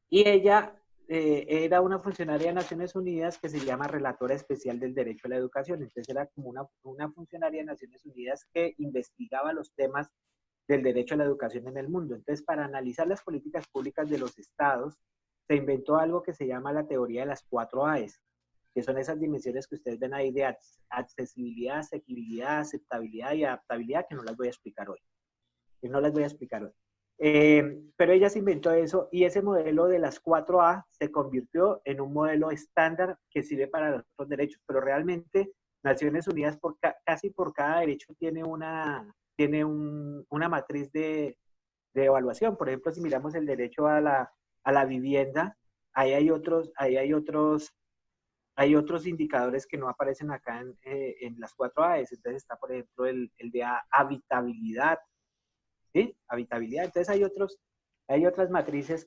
B: y ella era una funcionaria de Naciones Unidas que se llama Relatora Especial del Derecho a la Educación. Entonces era como una funcionaria de Naciones Unidas que investigaba los temas del derecho a la educación en el mundo. Entonces, para analizar las políticas públicas de los estados, se inventó algo que se llama la teoría de las 4 A's, que son esas dimensiones que ustedes ven ahí de accesibilidad, asequibilidad, aceptabilidad y adaptabilidad, que no las voy a explicar hoy. que no las voy a explicar hoy. Pero ella se inventó eso y ese modelo de las 4A se convirtió en un modelo estándar que sirve para los otros derechos, pero realmente Naciones Unidas casi por cada derecho tiene una matriz de evaluación. Por ejemplo, si miramos el derecho a la vivienda, hay otros indicadores que no aparecen acá en las 4A. Entonces está, por ejemplo, el de habitabilidad, ¿sí? Habitabilidad. Entonces hay otras matrices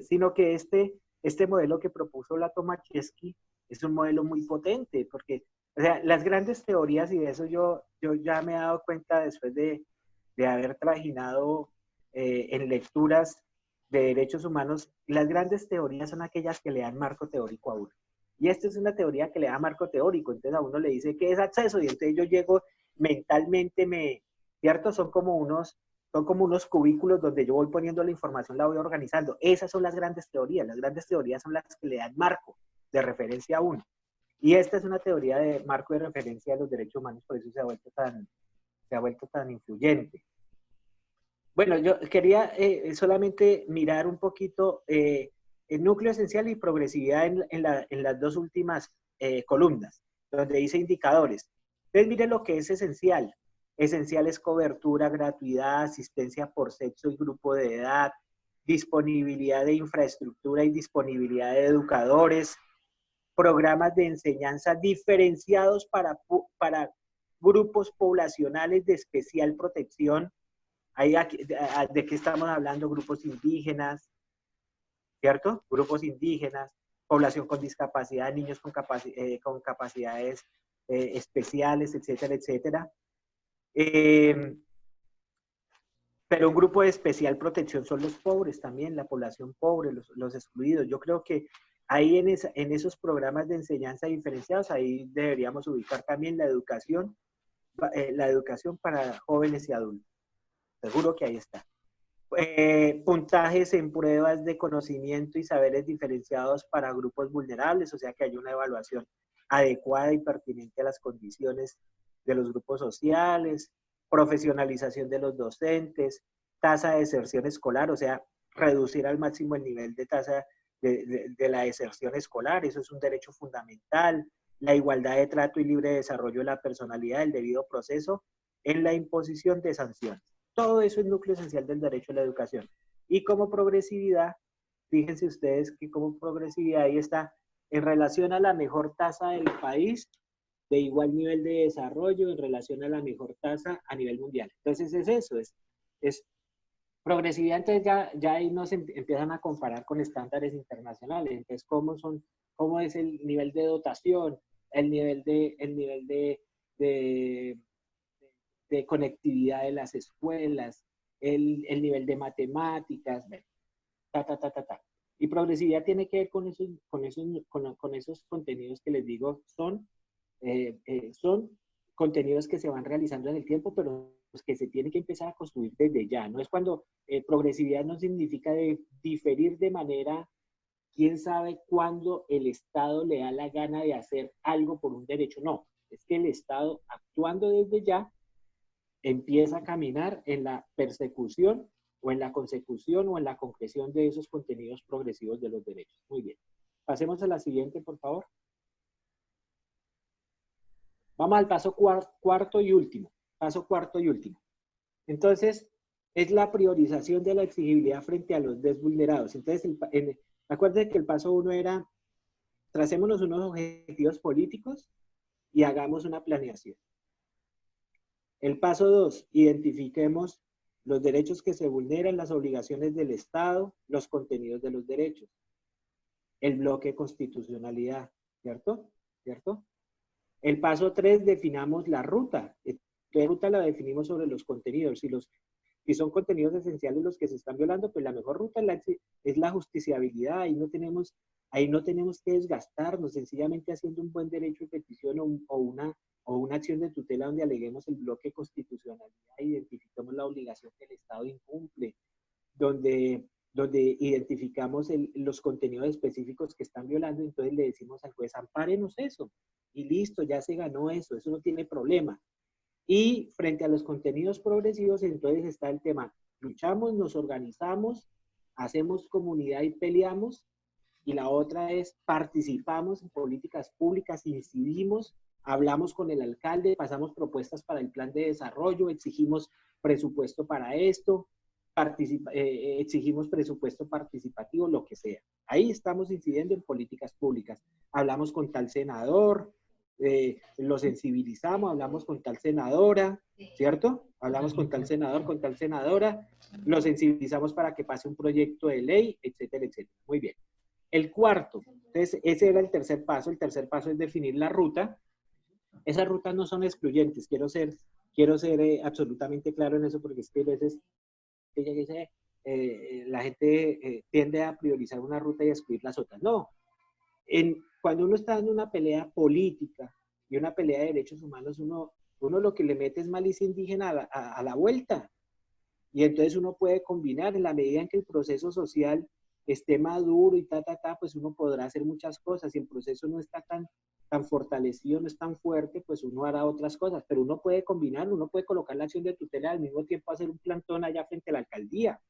B: sino que este modelo que propuso la Tomaszewski es un modelo muy potente, porque, o sea, las grandes teorías, y de eso yo ya me he dado cuenta después de haber trajinado en lecturas de derechos humanos, las grandes teorías son aquellas que le dan marco teórico a uno. Y esta es una teoría que le da marco teórico, entonces a uno le dice qué es acceso, y entonces yo llego mentalmente, ¿cierto? Son como unos cubículos donde yo voy poniendo la información, la voy organizando. Esas son las grandes teorías son las que le dan marco de referencia a uno. Y esta es una teoría de marco de referencia a los derechos humanos, por eso se ha vuelto tan influyente. Bueno, yo quería solamente mirar un poquito el núcleo esencial y progresividad en las dos últimas columnas, donde dice indicadores. Entonces, miren lo que es esencial. Esencial es cobertura, gratuidad, asistencia por sexo y grupo de edad, disponibilidad de infraestructura y disponibilidad de educadores, programas de enseñanza diferenciados para grupos poblacionales de especial protección. ¿De qué estamos hablando? Grupos indígenas, ¿cierto? Grupos indígenas, población con discapacidad, niños con capacidades especiales, etcétera, etcétera. Pero un grupo de especial protección son los pobres también, la población pobre, los excluidos. Yo creo que ahí en esos programas de enseñanza diferenciados, ahí deberíamos ubicar también la educación para jóvenes y adultos. Seguro que ahí está. Puntajes en pruebas de conocimiento y saberes diferenciados para grupos vulnerables, o sea que hay una evaluación adecuada y pertinente a las condiciones de los grupos sociales, profesionalización de los docentes, tasa de deserción escolar, o sea, reducir al máximo el nivel de tasa de la deserción escolar, eso es un derecho fundamental, la igualdad de trato y libre desarrollo de la personalidad, el debido proceso en la imposición de sanciones. Todo eso es núcleo esencial del derecho a la educación. Y como progresividad, fíjense ustedes que como progresividad ahí está en relación a la mejor tasa del país, de igual nivel de desarrollo en relación a la mejor tasa a nivel mundial. Entonces es eso, es progresividad. Entonces ya ahí nos empiezan a comparar con estándares internacionales. Entonces, ¿cómo es el nivel de dotación, el nivel de conectividad de las escuelas, el nivel de matemáticas, Y progresividad tiene que ver con esos contenidos que les digo, son contenidos que se van realizando en el tiempo, pero que se tienen que empezar a construir desde ya. No es cuando progresividad no significa diferir de manera, quién sabe cuándo el Estado le da la gana de hacer algo por un derecho. No, es que el Estado, actuando desde ya, empieza a caminar en la persecución o en la consecución o en la concreción de esos contenidos progresivos de los derechos. Muy bien. Pasemos a la siguiente, por favor. Vamos al paso cuarto y último. Paso cuarto y último. Entonces, es la priorización de la exigibilidad frente a los desvulnerados. Entonces, acuérdense que el paso 1 era, tracémonos unos objetivos políticos y hagamos una planeación. El paso 2, identifiquemos los derechos que se vulneran, las obligaciones del Estado, los contenidos de los derechos. El bloque constitucionalidad, ¿cierto? ¿Cierto? El paso 3, definamos la ruta. La ruta la definimos sobre los contenidos. Si son contenidos esenciales los que se están violando, pues la mejor ruta es la justiciabilidad. Ahí no tenemos que desgastarnos, sencillamente haciendo un buen derecho de petición o una acción de tutela donde aleguemos el bloque de constitucionalidad, identifiquemos la obligación que el Estado incumple, donde identificamos los contenidos específicos que están violando, entonces le decimos al juez, ampárenos eso, y listo, ya se ganó eso no tiene problema. Y frente a los contenidos progresivos, entonces está el tema, luchamos, nos organizamos, hacemos comunidad y peleamos, y la otra es participamos en políticas públicas, incidimos, hablamos con el alcalde, pasamos propuestas para el plan de desarrollo, exigimos presupuesto para esto, exigimos presupuesto participativo, lo que sea. Ahí estamos incidiendo en políticas públicas. Hablamos con tal senador, lo sensibilizamos, hablamos con tal senadora, ¿cierto? Hablamos con tal senador, con tal senadora, lo sensibilizamos para que pase un proyecto de ley, etcétera, etcétera. Muy bien. El cuarto, entonces ese era el tercer paso es definir la ruta. Esas rutas no son excluyentes, quiero ser absolutamente claro en eso, porque es que a veces la gente tiende a priorizar una ruta y a excluir las otras. No, cuando uno está en una pelea política y una pelea de derechos humanos, uno lo que le mete es malicia indígena a la vuelta. Y entonces uno puede combinar, en la medida en que el proceso social esté maduro y pues uno podrá hacer muchas cosas. Si el proceso no está tan fortalecido, no es tan fuerte, pues uno hará otras cosas. Pero uno puede combinar, uno puede colocar la acción de tutela y al mismo tiempo hacer un plantón allá frente a la alcaldía.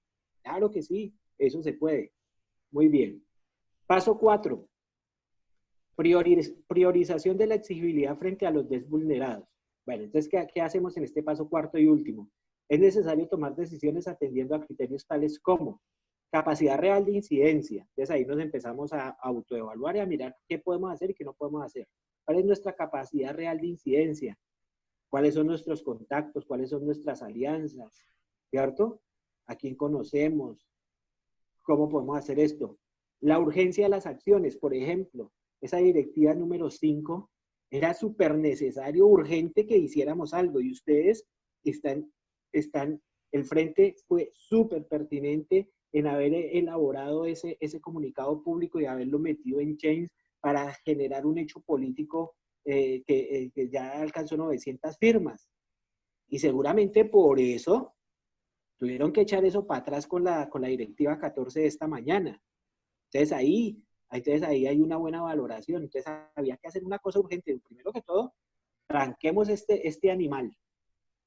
B: Claro que sí, eso se puede. Muy bien. Paso 4. Priorización de la exigibilidad frente a los desvulnerados. Bueno, entonces, ¿qué hacemos en este paso cuarto y último? Es necesario tomar decisiones atendiendo a criterios tales como capacidad real de incidencia. Entonces ahí nos empezamos a autoevaluar y a mirar qué podemos hacer y qué no podemos hacer. ¿Cuál es nuestra capacidad real de incidencia? ¿Cuáles son nuestros contactos? ¿Cuáles son nuestras alianzas? ¿Cierto? ¿A quién conocemos? ¿Cómo podemos hacer esto? La urgencia de las acciones, por ejemplo, esa directiva número 5, era súper necesario, urgente que hiciéramos algo y ustedes el frente fue súper pertinente en haber elaborado ese comunicado público y haberlo metido en Change para generar un hecho político que ya alcanzó 900 firmas. Y seguramente por eso tuvieron que echar eso para atrás con la directiva 14 de esta mañana. Entonces ahí hay una buena valoración. Entonces había que hacer una cosa urgente. Primero que todo, tranquemos este animal.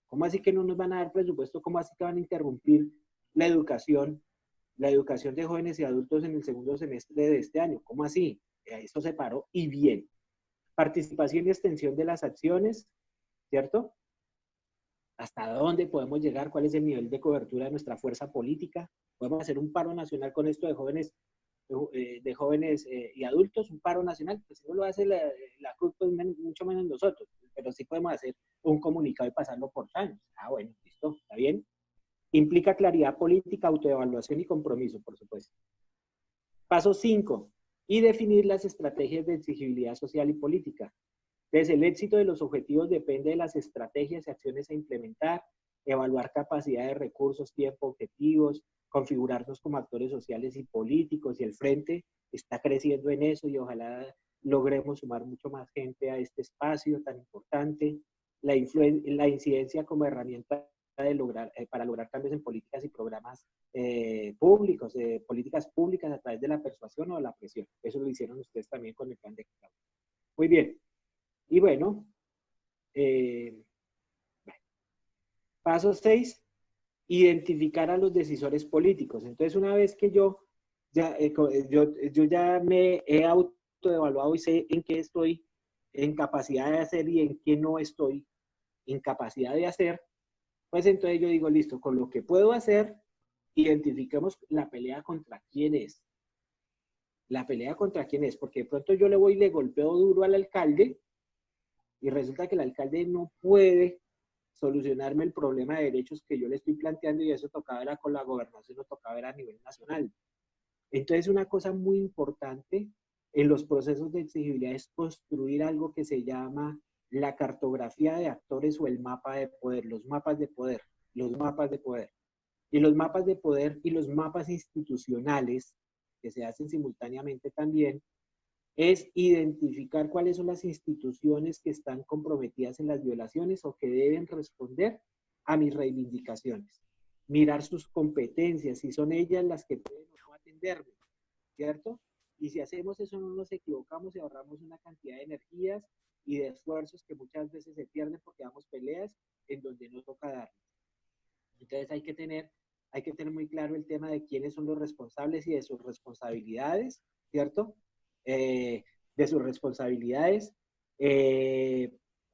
B: ¿Cómo así que no nos van a dar presupuesto? ¿Cómo así que van a interrumpir la educación de jóvenes y adultos en el segundo semestre de este año? ¿Cómo así? Eso se paró y bien. Participación y extensión de las acciones, ¿cierto? ¿Hasta dónde podemos llegar? ¿Cuál es el nivel de cobertura de nuestra fuerza política? ¿Podemos hacer un paro nacional con esto de jóvenes y adultos? Un paro nacional, pues si no lo hace la CRUC, pues mucho menos nosotros, pero sí podemos hacer un comunicado y pasarlo por años. Bueno, listo, está bien. Implica claridad política, autoevaluación y compromiso, por supuesto. Paso 5. Y definir las estrategias de exigibilidad social y política. Entonces, el éxito de los objetivos depende de las estrategias y acciones a implementar, evaluar capacidad de recursos, tiempo, objetivos, configurarnos como actores sociales y políticos, y el frente está creciendo en eso y ojalá logremos sumar mucho más gente a este espacio tan importante. La incidencia como herramienta para lograr cambios en políticas y programas públicos, políticas públicas a través de la persuasión o de la presión. Eso lo hicieron ustedes también con el plan de Claudia. Muy bien. Y bueno, paso 6, identificar a los decisores políticos. Entonces, una vez que yo ya me he autoevaluado y sé en qué estoy en capacidad de hacer y en qué no estoy en capacidad de hacer, pues entonces yo digo, listo, con lo que puedo hacer, identifiquemos la pelea contra quién es. La pelea contra quién es, porque de pronto yo le voy y le golpeo duro al alcalde y resulta que el alcalde no puede solucionarme el problema de derechos que yo le estoy planteando y eso tocaba ver con la gobernación, no tocaba ver a nivel nacional. Entonces, una cosa muy importante en los procesos de exigibilidad es construir algo que se llama la cartografía de actores o el mapa de poder, los mapas de poder. Y los mapas de poder y los mapas institucionales, que se hacen simultáneamente también, es identificar cuáles son las instituciones que están comprometidas en las violaciones o que deben responder a mis reivindicaciones. Mirar sus competencias, si son ellas las que pueden o no atenderme, ¿cierto? Y si hacemos eso no nos equivocamos y ahorramos una cantidad de energías y de esfuerzos que muchas veces se pierden porque damos peleas en donde no toca dar. Entonces hay que tener muy claro el tema de quiénes son los responsables y de sus responsabilidades, ¿cierto? De sus responsabilidades.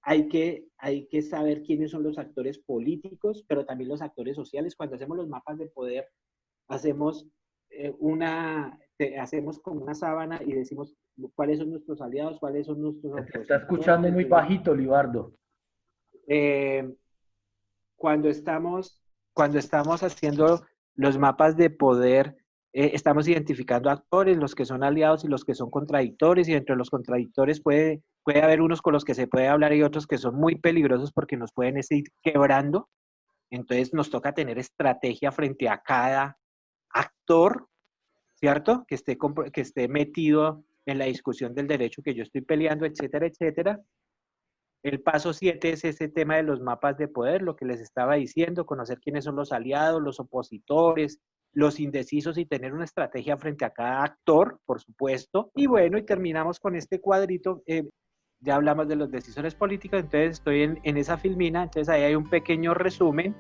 B: Hay que saber quiénes son los actores políticos, pero también los actores sociales. Cuando hacemos los mapas de poder, hacemos como una sábana y decimos cuáles son nuestros aliados, cuáles son nuestros
D: Se te
B: opositores.
D: está escuchando muy bajito, Libardo.
B: Cuando estamos haciendo los mapas de poder, estamos identificando actores, los que son aliados y los que son contradictores, y entre los contradictores puede haber unos con los que se puede hablar y otros que son muy peligrosos porque nos pueden ir quebrando. Entonces nos toca tener estrategia frente a cada actor, ¿cierto? Que esté metido en la discusión del derecho que yo estoy peleando, etcétera, etcétera. El paso 7 es ese tema de los mapas de poder, lo que les estaba diciendo, conocer quiénes son los aliados, los opositores, los indecisos y tener una estrategia frente a cada actor, por supuesto. Y bueno, y terminamos con este cuadrito. Ya hablamos de los decisores políticos, entonces estoy en esa filmina, entonces ahí hay un pequeño resumen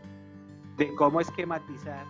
B: de cómo esquematizar